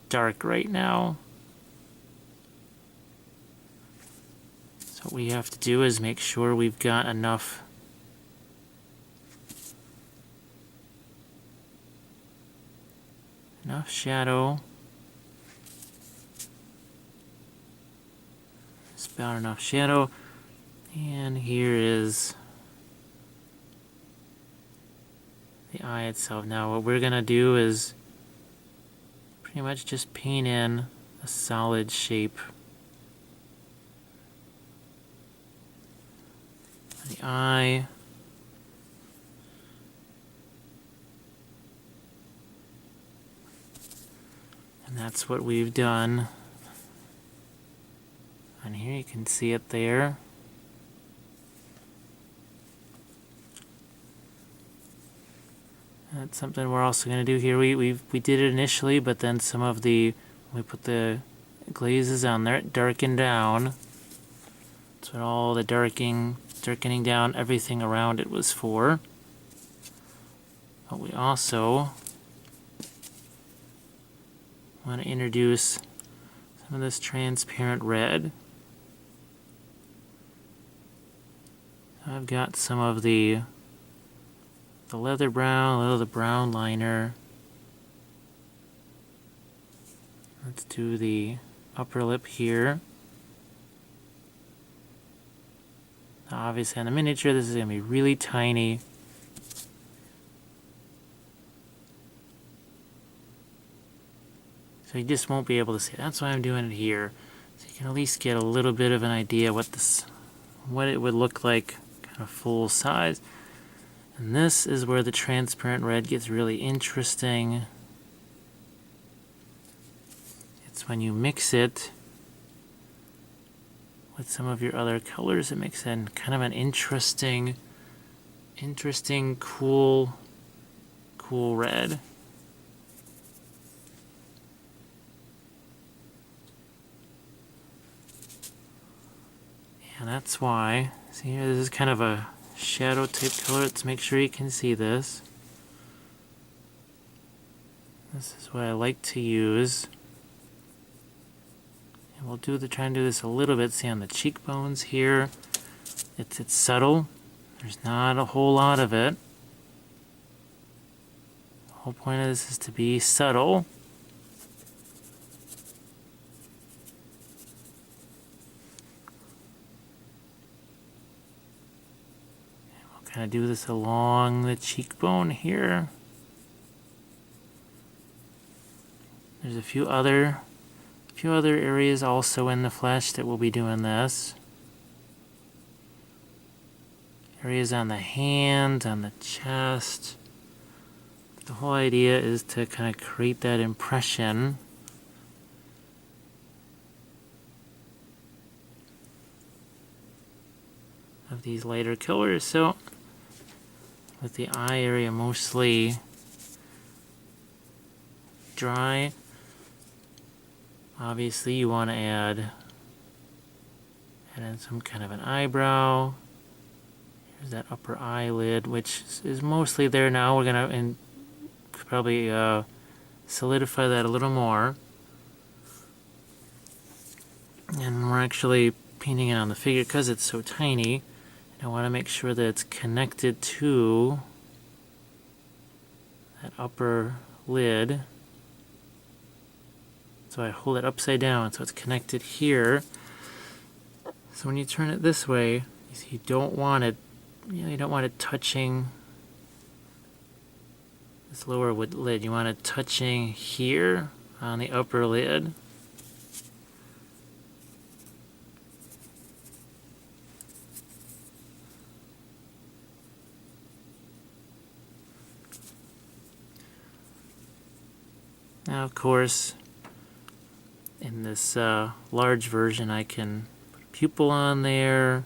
dark right now. So what we have to do is make sure we've got enough shadow. It's about enough shadow. And here is the eye itself. Now what we're going to do is pretty much just paint in a solid shape for the eye. And that's what we've done. And here you can see it there. That's something we're also going to do here. We did it initially, but then we put the glazes on there, it darkened down. That's what all the darkening down everything around it was for. But we also want to introduce some of this transparent red. I've got some of the leather brown, a little of the brown liner. Let's do the upper lip here. Now obviously on the miniature this is going to be really tiny. So you just won't be able to see it. That's why I'm doing it here. So you can at least get a little bit of an idea what it would look like kind of full size. And this is where the transparent red gets really interesting. It's when you mix it with some of your other colors, it makes it kind of an interesting, cool red. And that's why, see here, this is kind of a shadow type color. Let's make sure you can see this. This is what I like to use. And we'll try and do this a little bit. See on the cheekbones here, it's subtle. There's not a whole lot of it. The whole point of this is to be subtle. Kind of do this along the cheekbone here. There's a few other areas also in the flesh that we'll be doing this. Areas on the hand, on the chest. The whole idea is to kind of create that impression of these lighter colors. So with the eye area mostly dry, obviously you want to add in some kind of an eyebrow. Here's that upper eyelid, which is mostly there now. We're going to probably solidify that a little more. And we're actually painting it on the figure because it's so tiny. I want to make sure that it's connected to that upper lid. So I hold it upside down so it's connected here. So when you turn it this way, you see you don't want it touching this lower lid. You want it touching here on the upper lid. Now, of course, in this large version, I can put a pupil on there,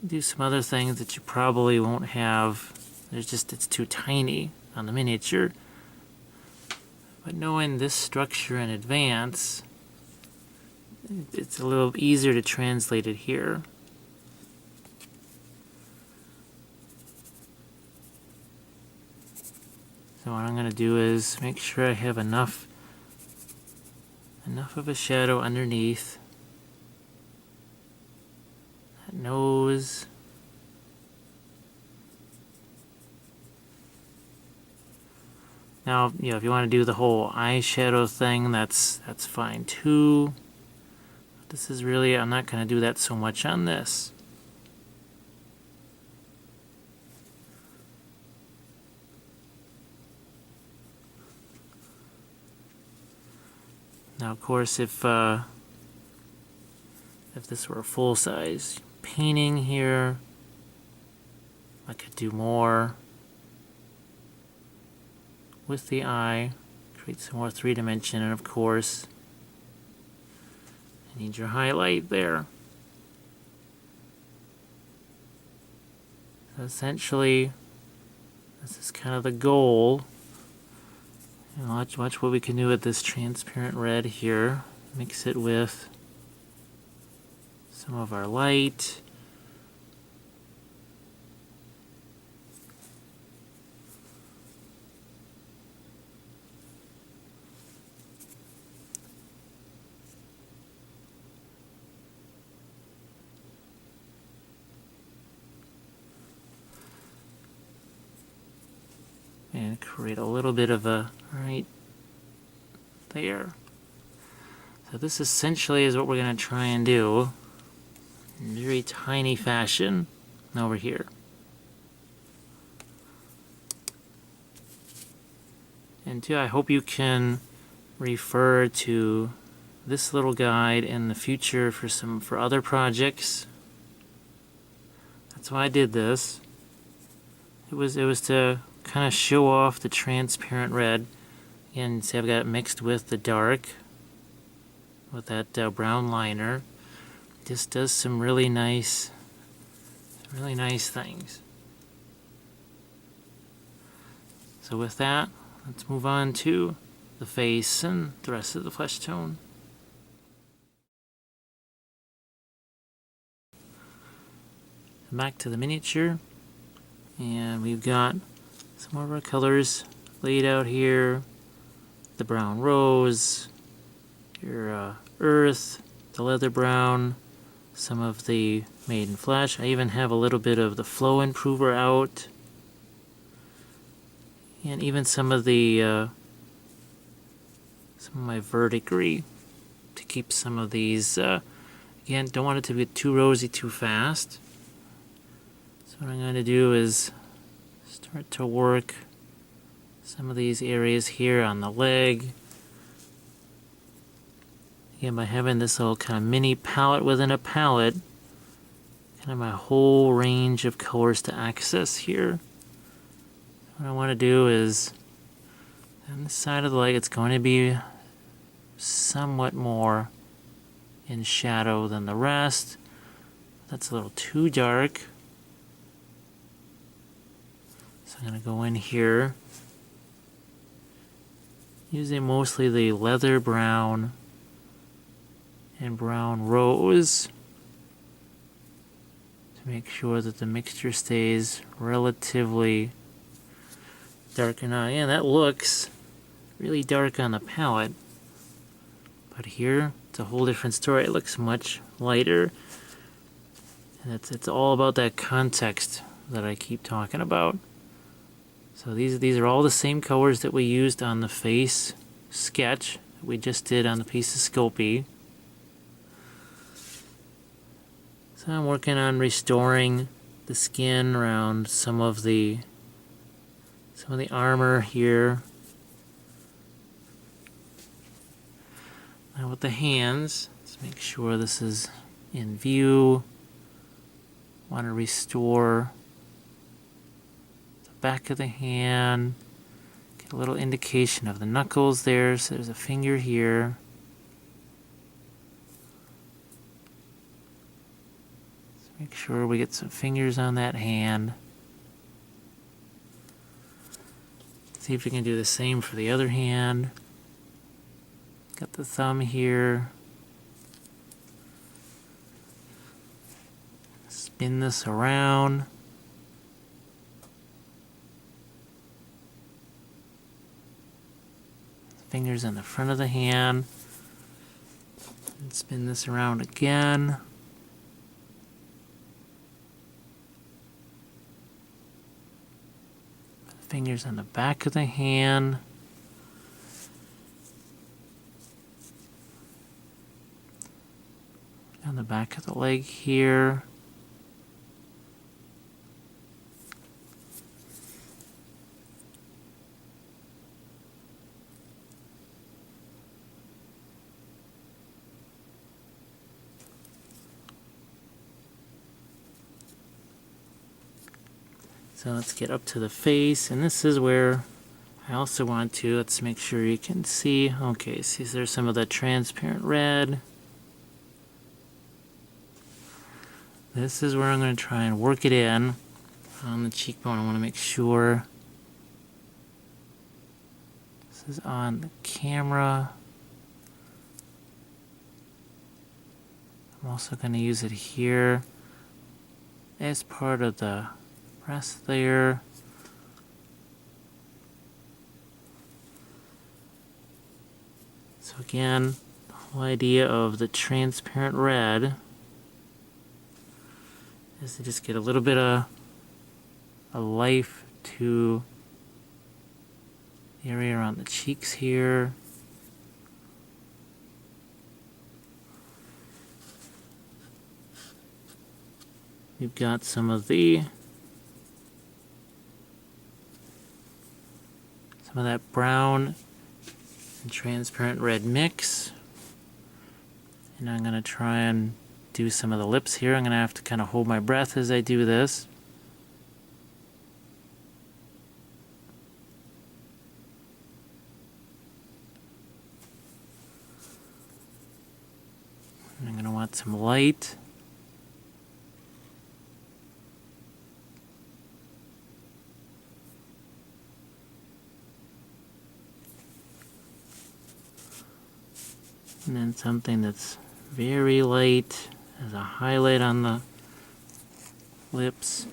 do some other things that you probably won't have. It's too tiny on the miniature. But knowing this structure in advance, it's a little easier to translate it here. So what I'm going to do is make sure I have enough of a shadow underneath that nose. Now, if you want to do the whole eyeshadow thing, that's fine too. But this is really, I'm not going to do that so much on this. Now, of course, if this were a full-size painting here, I could do more with the eye, create some more three-dimension, and of course, you need your highlight there. So essentially, this is kind of the goal. And watch what we can do with this transparent red here. Mix it with some of our light. And create a little bit of a right there. So this essentially is what we're going to try and do in very tiny fashion over here. And too, I hope you can refer to this little guide in the future for other projects. That's why I did this. It was to kind of show off the transparent red. Again, see I've got it mixed with the dark, with that brown liner. Just does some really nice things. So with that, let's move on to the face and the rest of the flesh tone. Back to the miniature, and we've got some more of our colors laid out here. The brown rose, your earth, the leather brown, some of the maiden flesh. I even have a little bit of the flow improver out, and even some of my verdigris to keep some of these. Again, don't want it to get too rosy too fast. So what I'm going to do is start to work some of these areas here on the leg. Again, by having this little kind of mini palette within a palette, kind of my whole range of colors to access here. What I want to do is, on this side of the leg, it's going to be somewhat more in shadow than the rest. That's a little too dark. So I'm going to go in here using mostly the leather brown and brown rose to make sure that the mixture stays relatively dark enough. Yeah, that looks really dark on the palette, but here it's a whole different story. It looks much lighter, and it's all about that context that I keep talking about. So these are all the same colors that we used on the face sketch that we just did on the piece of Sculpey. So I'm working on restoring the skin around some of the armor here. Now with the hands, let's make sure this is in view. Want to restore the back of the hand. Get a little indication of the knuckles there. So there's a finger here. Make sure we get some fingers on that hand. See if we can do the same for the other hand. Got the thumb here. Spin this around. Fingers on the front of the hand. And spin this around again. Fingers on the back of the hand. On the back of the leg here. So let's get up to the face, and this is where I also want to, let's make sure you can see. Okay, see there's some of the transparent red. This is where I'm going to try and work it in on the cheekbone. I want to make sure this is on the camera. I'm also going to use it here as part of the rest there. So again, the whole idea of the transparent red is to just get a little bit of a life to the area around the cheeks here. we've got some of that brown and transparent red mix. And I'm going to try and do some of the lips here. I'm going to have to kind of hold my breath as I do this. And I'm going to want some light. And then something that's very light as a highlight on the lips.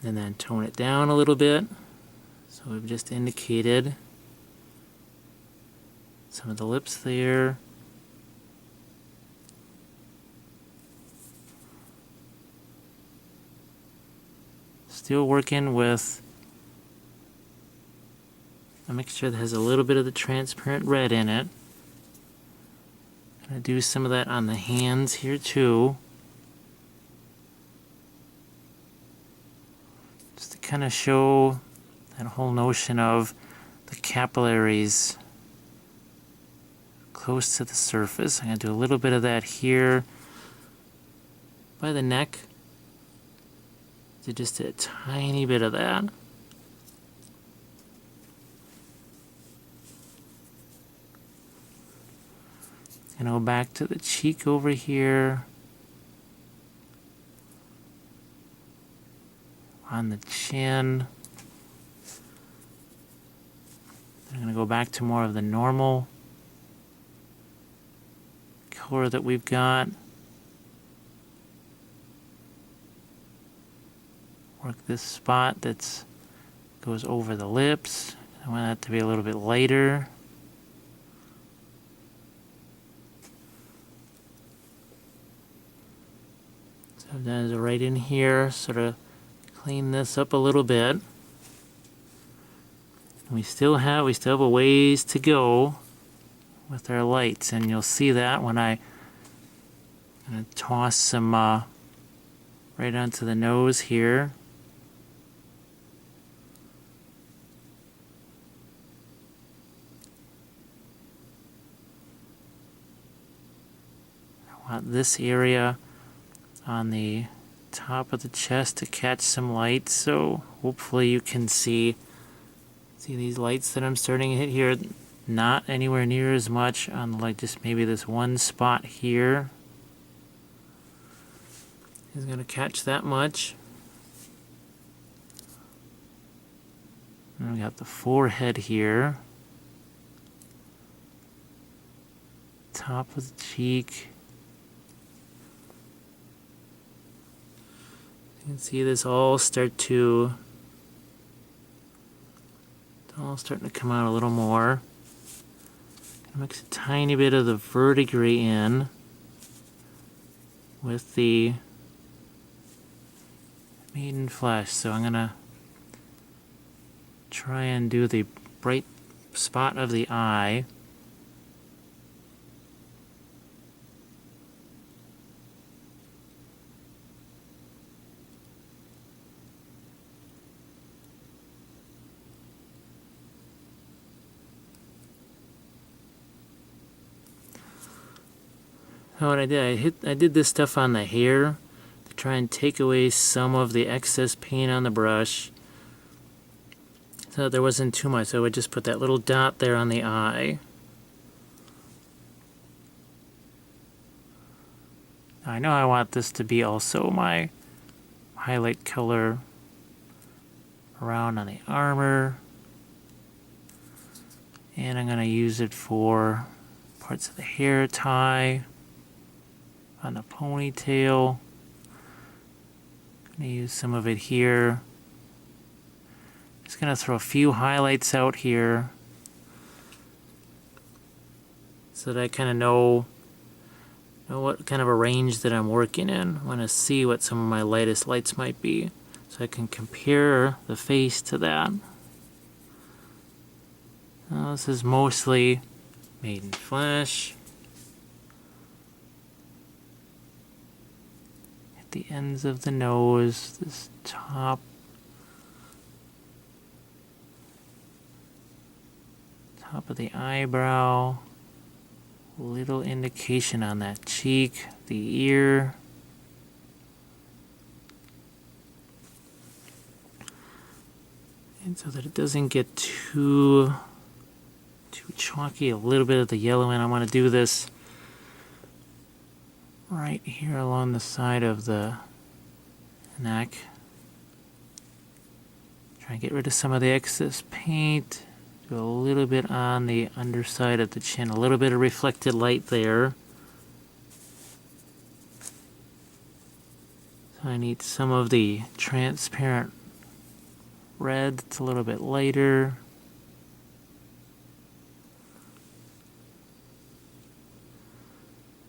And then tone it down a little bit. So we've just indicated some of the lips there. Still working with a mixture that has a little bit of the transparent red in it. Gonna do some of that on the hands here too. Just to kind of show that whole notion of the capillaries close to the surface. I'm going to do a little bit of that here by the neck. So just a tiny bit of that. And go back to the cheek over here. On the chin. I'm going to go back to more of the normal color that we've got. Work this spot that goes over the lips. I want that to be a little bit lighter. So I've done it right in here, sort of clean this up a little bit. We still have a ways to go with our lights, and you'll see that when I'm going to toss some right onto the nose here. I want this area on the top of the chest to catch some light, so hopefully you can see these lights that I'm starting to hit here. Not anywhere near as much on like just maybe this one spot here is going to catch that much. And we got the forehead here, top of the cheek. You can see this all starting to come out a little more. Mix a tiny bit of the verdigris in with the maiden flesh. So I'm gonna try and do the bright spot of the eye. Oh, what I did this stuff on the hair to try and take away some of the excess paint on the brush, so there wasn't too much. So I would just put that little dot there on the eye. I know I want this to be also my highlight color around on the armor, and I'm going to use it for parts of the hair tie. On the ponytail, gonna use some of it here. Just gonna throw a few highlights out here so that I kind of know know what kind of a range that I'm working in. I want to see what some of my lightest lights might be, so I can compare the face to that. Now, this is mostly made in flash. At the ends of the nose, this top of the eyebrow, little indication on that cheek, the ear. And so that it doesn't get too chalky, a little bit of the yellow in. I want to do this right here along the side of the neck. Try and get rid of some of the excess paint. Do a little bit on the underside of the chin, a little bit of reflected light there. So I need some of the transparent red. It's a little bit lighter.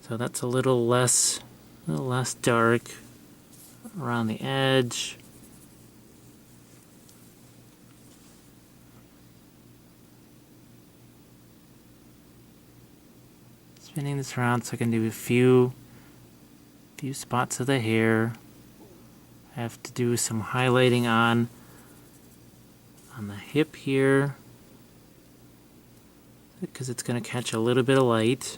So that's a little less dark around the edge. Spinning this around so I can do a few spots of the hair. I have to do some highlighting on the hip here because it's going to catch a little bit of light.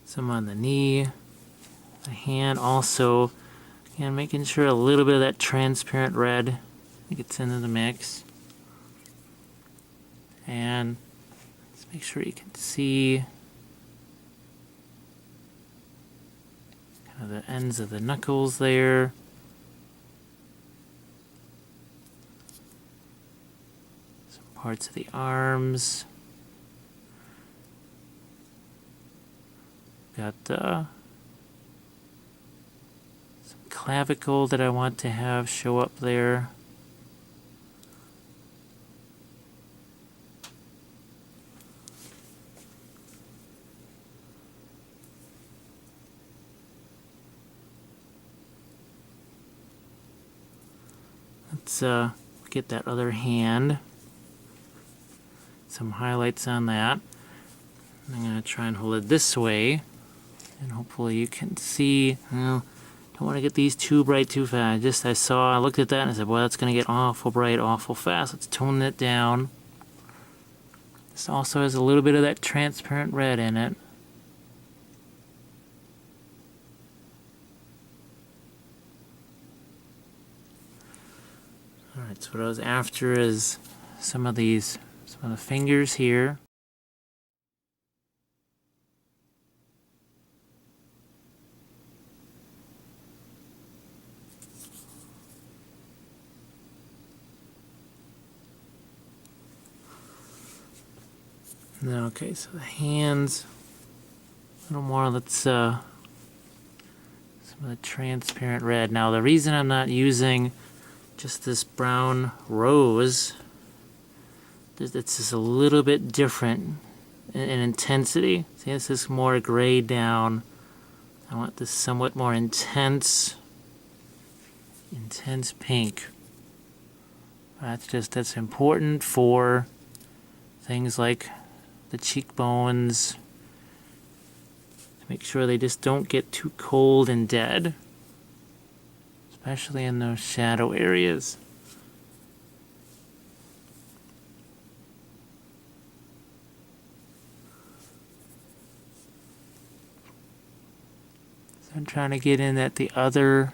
Some on the knee, the hand also. And making sure a little bit of that transparent red gets into the mix. And let's make sure you can see kind of the ends of the knuckles there. Some parts of the arms. Got some clavicle that I want to have show up there. Let's get that other hand. Some highlights on that. I'm going to try and hold it this way, and hopefully you can see. Well, don't want to get these too bright too fast. I looked at that and I said, boy, that's going to get awful bright, awful fast. Let's tone it down. This also has a little bit of that transparent red in it. Alright, so what I was after is some of the fingers here. Okay, so the hands, a little more, some of the transparent red. Now the reason I'm not using just this brown rose, it's just a little bit different in intensity. See, this is more grayed down. I want this somewhat more intense pink. That's important for things like the cheekbones, to make sure they just don't get too cold and dead, especially in those shadow areas. So I'm trying to get in at the other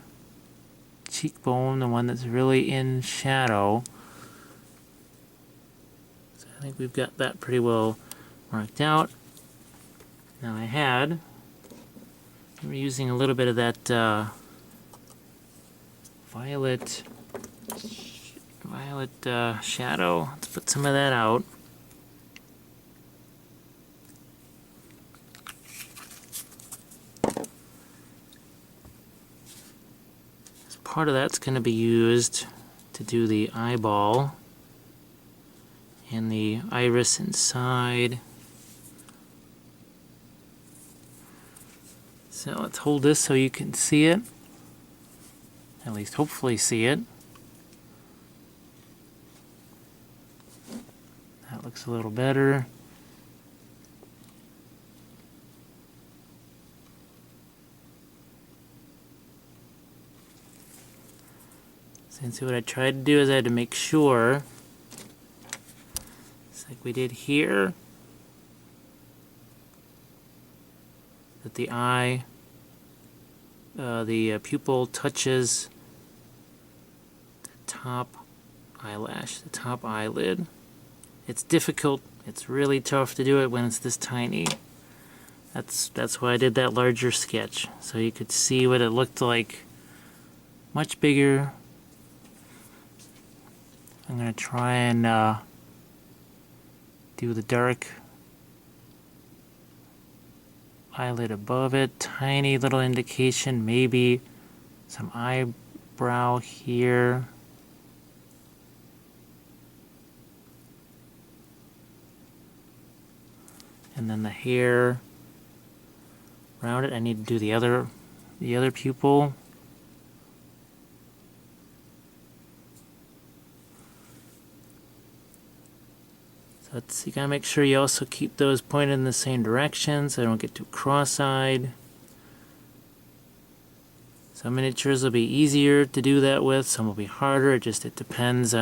cheekbone, the one that's really in shadow. So I think we've got that pretty well marked out. Now we're using a little bit of that violet shadow. Let's put some of that out. Part of that's going to be used to do the eyeball and the iris inside. So let's hold this so you can see it. At least hopefully see it. That looks a little better. So what I tried to do is I had to make sure, just like we did here, that the eye, the pupil touches the top eyelash, the top eyelid. It's difficult. It's really tough to do it when it's this tiny. That's why I did that larger sketch, so you could see what it looked like. Much bigger. I'm going to try and do the dark eyelid above it. Tiny little indication, maybe some eyebrow here. And then the hair around it. I need to do the other pupil. So you gotta make sure you also keep those pointed in the same direction so they don't get too cross-eyed. Some miniatures will be easier to do that with, some will be harder. It depends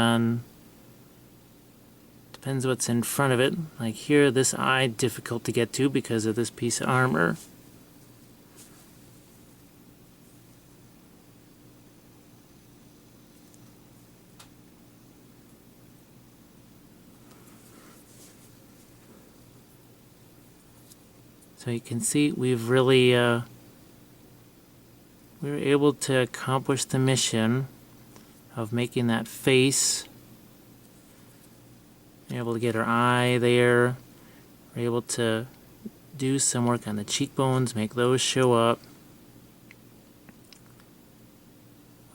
what's in front of it. Like here, this eye, difficult to get to because of this piece of armor. So you can see we've really, we were able to accomplish the mission of making that face. We're able to get our eye there. We're able to do some work on the cheekbones, make those show up.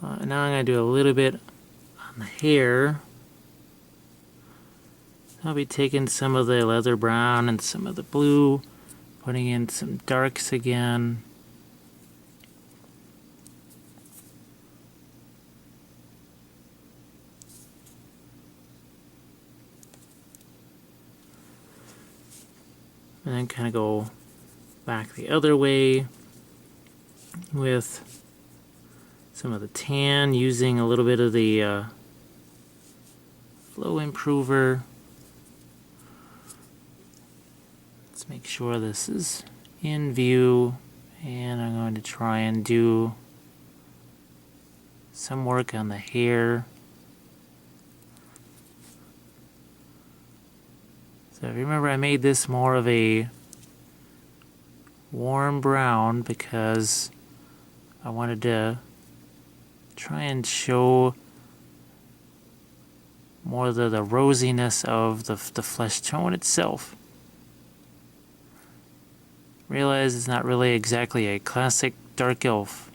Now I'm going to do a little bit on the hair. I'll be taking some of the leather brown and some of the blue, putting in some darks again. And then kind of go back the other way with some of the tan, using a little bit of the flow improver. Let's make sure this is in view, and I'm going to try and do some work on the hair. So remember, I made this more of a warm brown because I wanted to try and show more of the rosiness of the flesh tone itself. Realize it's not really exactly a classic dark elf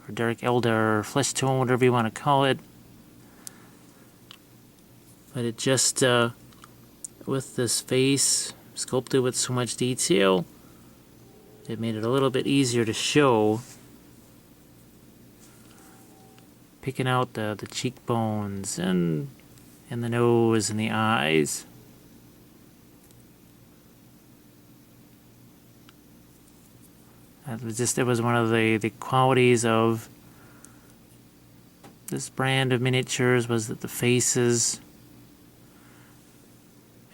or dark elder or flesh tone, whatever you want to call it, but it just with this face sculpted with so much detail, it made it a little bit easier to show, picking out the cheekbones and the nose and the eyes. It was one of the qualities of this brand of miniatures, was that the faces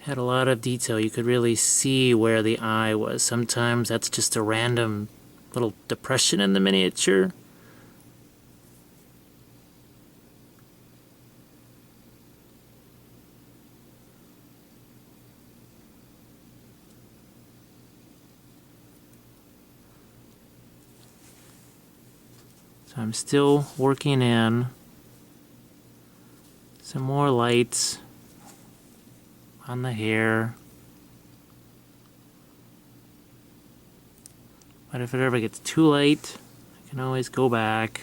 had a lot of detail. You could really see where the eye was. Sometimes that's just a random little depression in the miniature. So I'm still working in some more lights on the hair. But if it ever gets too light, I can always go back.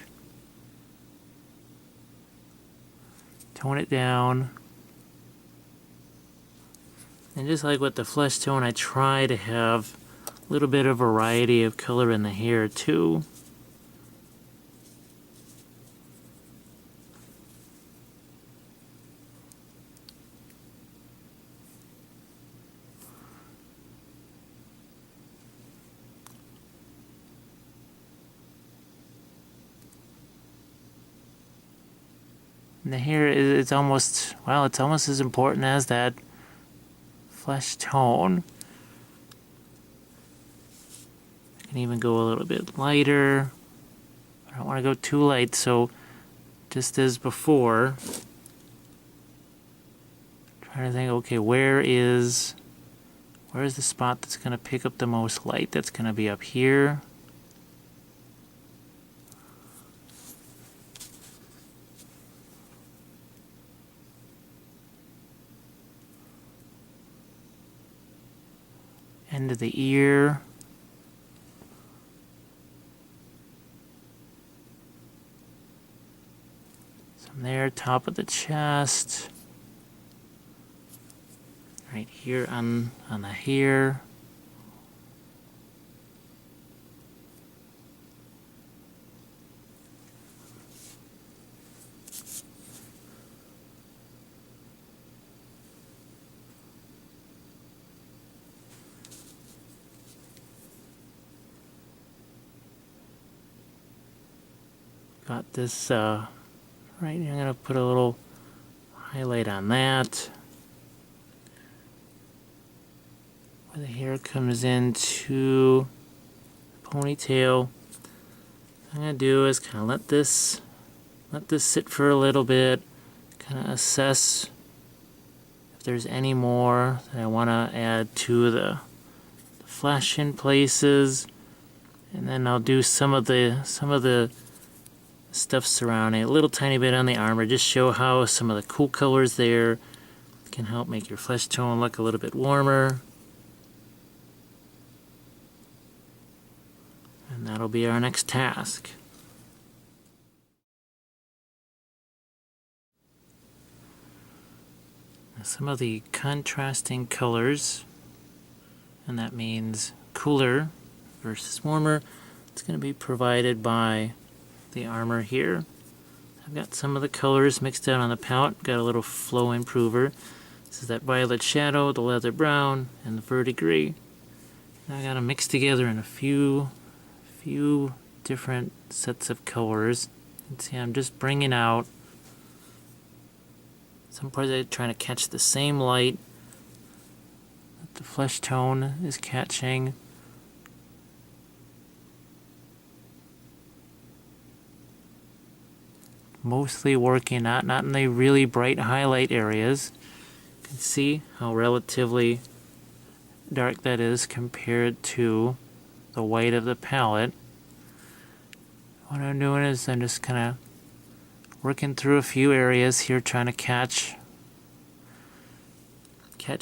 tone it down. And just like with the flesh tone, I try to have a little bit of variety of color in the hair too. And the hair is almost, well, it's almost as important as that flesh tone. I can even go a little bit lighter. I don't want to go too light, so just as before, trying to think, okay, where is the spot that's going to pick up the most light? That's going to be up here. End of the ear. Some there, top of the chest. Right here on the hair. Got this, right, I'm going to put a little highlight on that. Where the hair comes into the ponytail. What I'm going to do is kind of let this sit for a little bit, kind of assess if there's any more that I want to add to the flesh in places. And then I'll do some of the stuff surrounding a little tiny bit on the armor, just show how some of the cool colors there can help make your flesh tone look a little bit warmer. And that'll be our next task. Now some of the contrasting colors, and that means cooler versus warmer, it's going to be provided by the armor here. I've got some of the colors mixed out on the palette. Got a little flow improver. This is that violet shadow, the leather brown, and the verdigris. Now I got them mixed together in a few different sets of colors. You can see I'm just bringing out some parts. I'm trying to catch the same light that the flesh tone is catching. Mostly working not in the really bright highlight areas. You can see how relatively dark that is compared to the white of the palette. What I'm doing is I'm just kind of working through a few areas here, trying to catch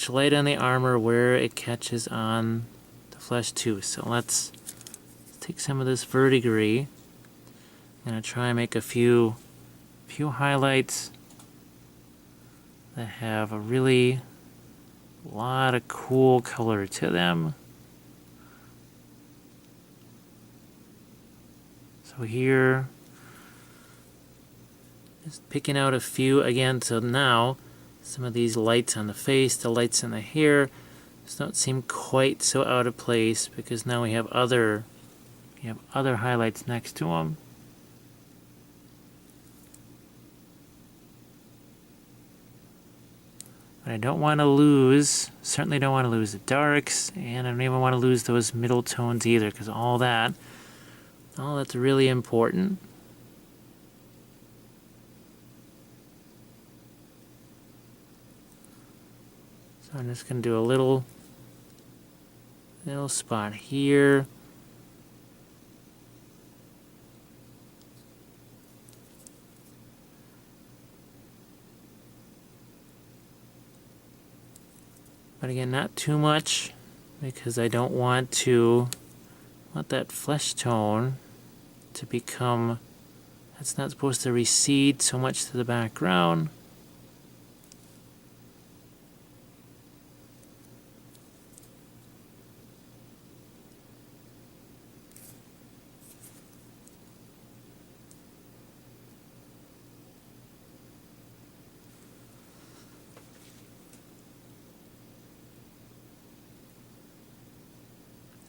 light on the armor where it catches on the flesh too. So let's take some of this verdigris. I'm going to try and make a few highlights that have a really lot of cool color to them. So here, just picking out a few again. So now some of these lights on the face, the lights in the hair, just don't seem quite so out of place because now we have other highlights next to them. But I don't want to lose, certainly don't want to lose the darks, and I don't even want to lose those middle tones either, because all that's really important. So I'm just going to do a little spot here. But again, not too much, because I don't want that flesh tone to become, that's not supposed to recede so much to the background.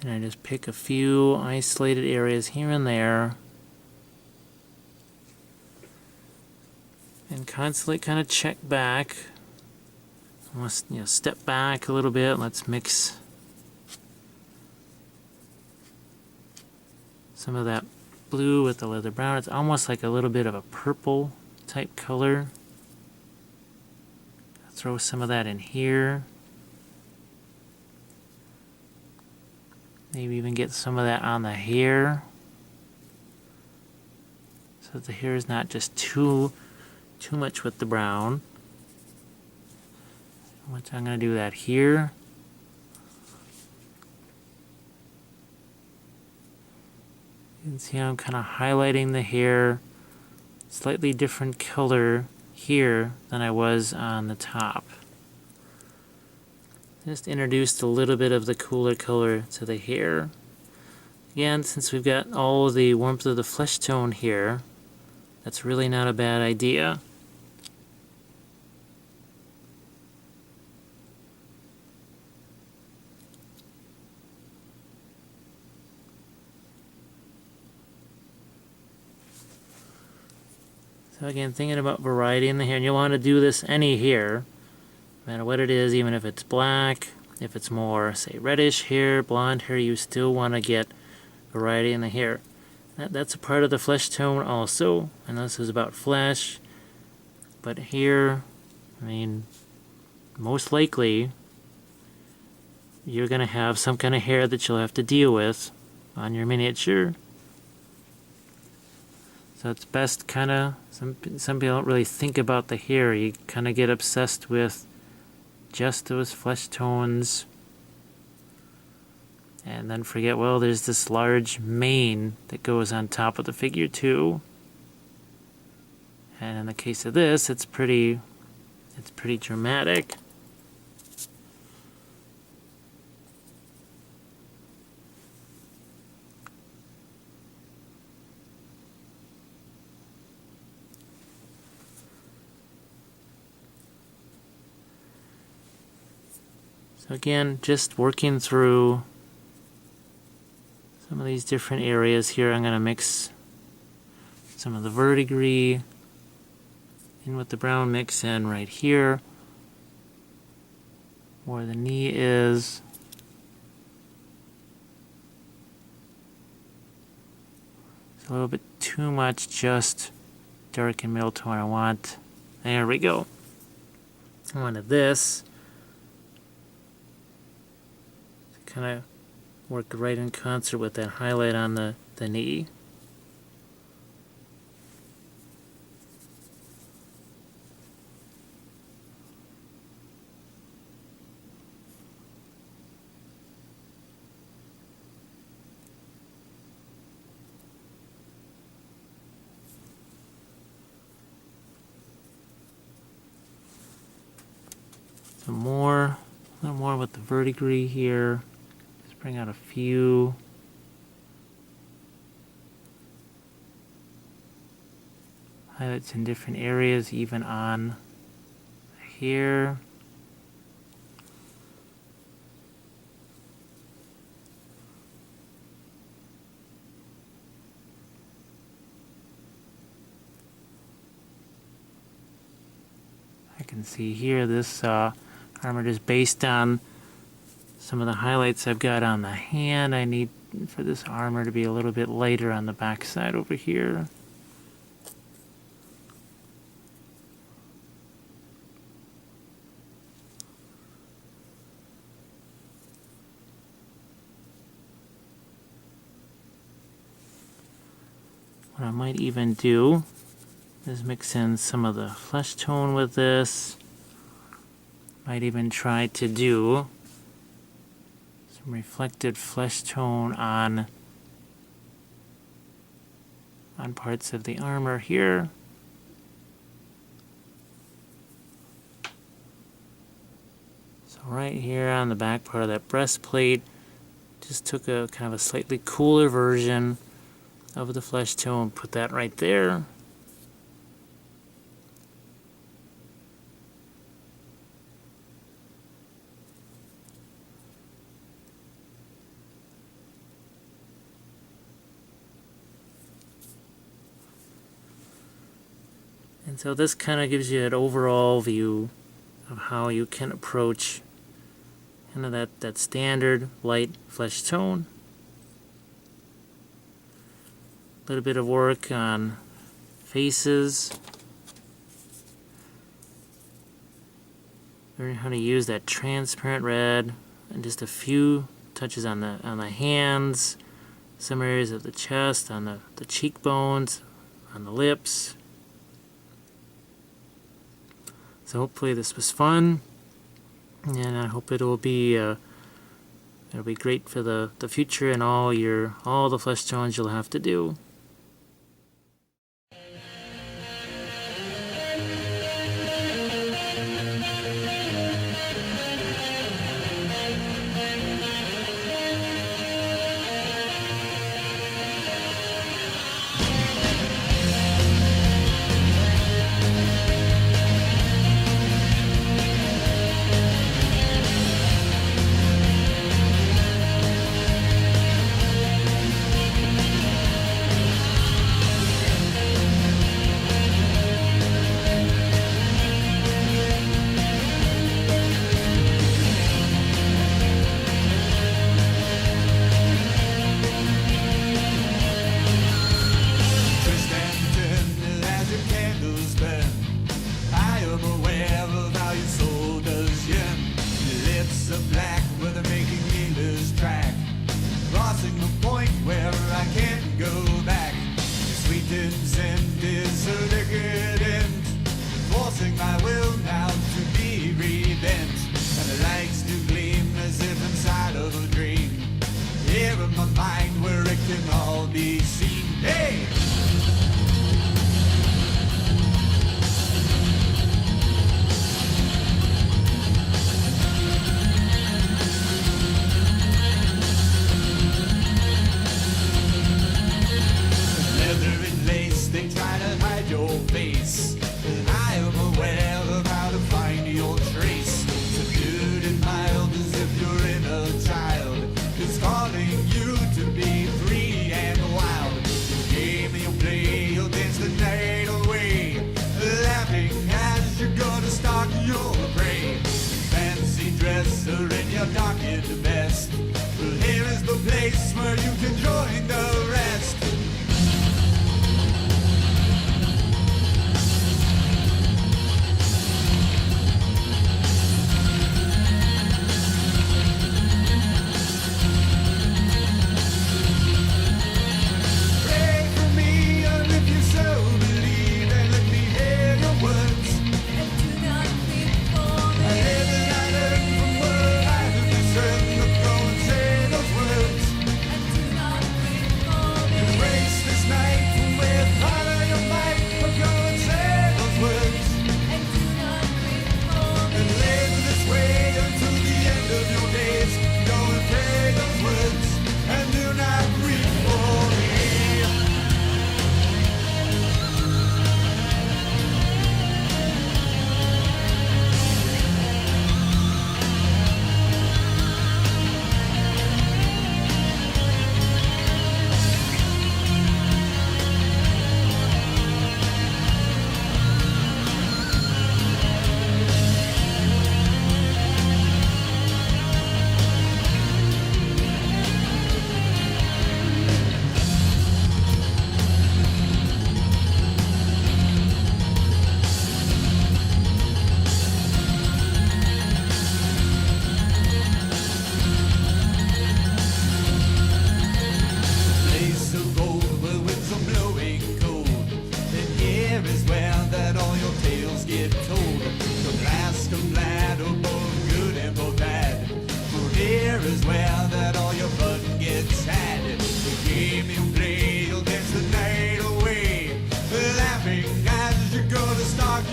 And I just pick a few isolated areas here and there. And constantly kind of check back. Almost, step back a little bit. Let's mix some of that blue with the leather brown. It's almost like a little bit of a purple type color. Throw some of that in here. Maybe even get some of that on the hair, so that the hair is not just too much with the brown. I'm going to do that here. You can see how I'm kind of highlighting the hair, slightly different color here than I was on the top. Just introduced a little bit of the cooler color to the hair. Again, since we've got all the warmth of the flesh tone here, that's really not a bad idea. So again, thinking about variety in the hair, and you'll want to do this any hair, no matter what it is, even if it's black, if it's more, say, reddish hair, blonde hair, you still want to get variety in the hair. That's a part of the flesh tone also. I know this is about flesh, but here, I mean, most likely, you're going to have some kind of hair that you'll have to deal with on your miniature. So it's best kind of, some people don't really think about the hair. You kind of get obsessed with just those flesh tones and then forget, well, there's this large mane that goes on top of the figure too. And in the case of this, it's pretty dramatic. So again, just working through some of these different areas here. I'm going to mix some of the verdigris in with the brown, mix in right here where the knee is. It's a little bit too much just dark and middle tone. I want, there we go. I wanted this to kind of work right in concert with that highlight on the knee. Some more, a little more with the verdigris here. Just bring out a few. Highlights in different areas, even on here. I can see here this armor is based on some of the highlights I've got on the hand. I need for this armor to be a little bit lighter on the back side over here. What I might even do is mix in some of the flesh tone with this. Might even try to do some reflected flesh tone on parts of the armor here. So right here on the back part of that breastplate, just took a kind of a slightly cooler version of the flesh tone, put that right there. And so this kind of gives you an overall view of how you can approach kind of that standard light flesh tone. A little bit of work on faces. Learn how to use that transparent red, and just a few touches on the hands, some areas of the chest, on the cheekbones, on the lips. So hopefully this was fun, and I hope it'll be great for the future and all the flesh tones you'll have to do.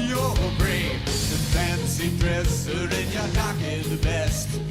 Your brave, the fancy dresser, and you're knocking the best.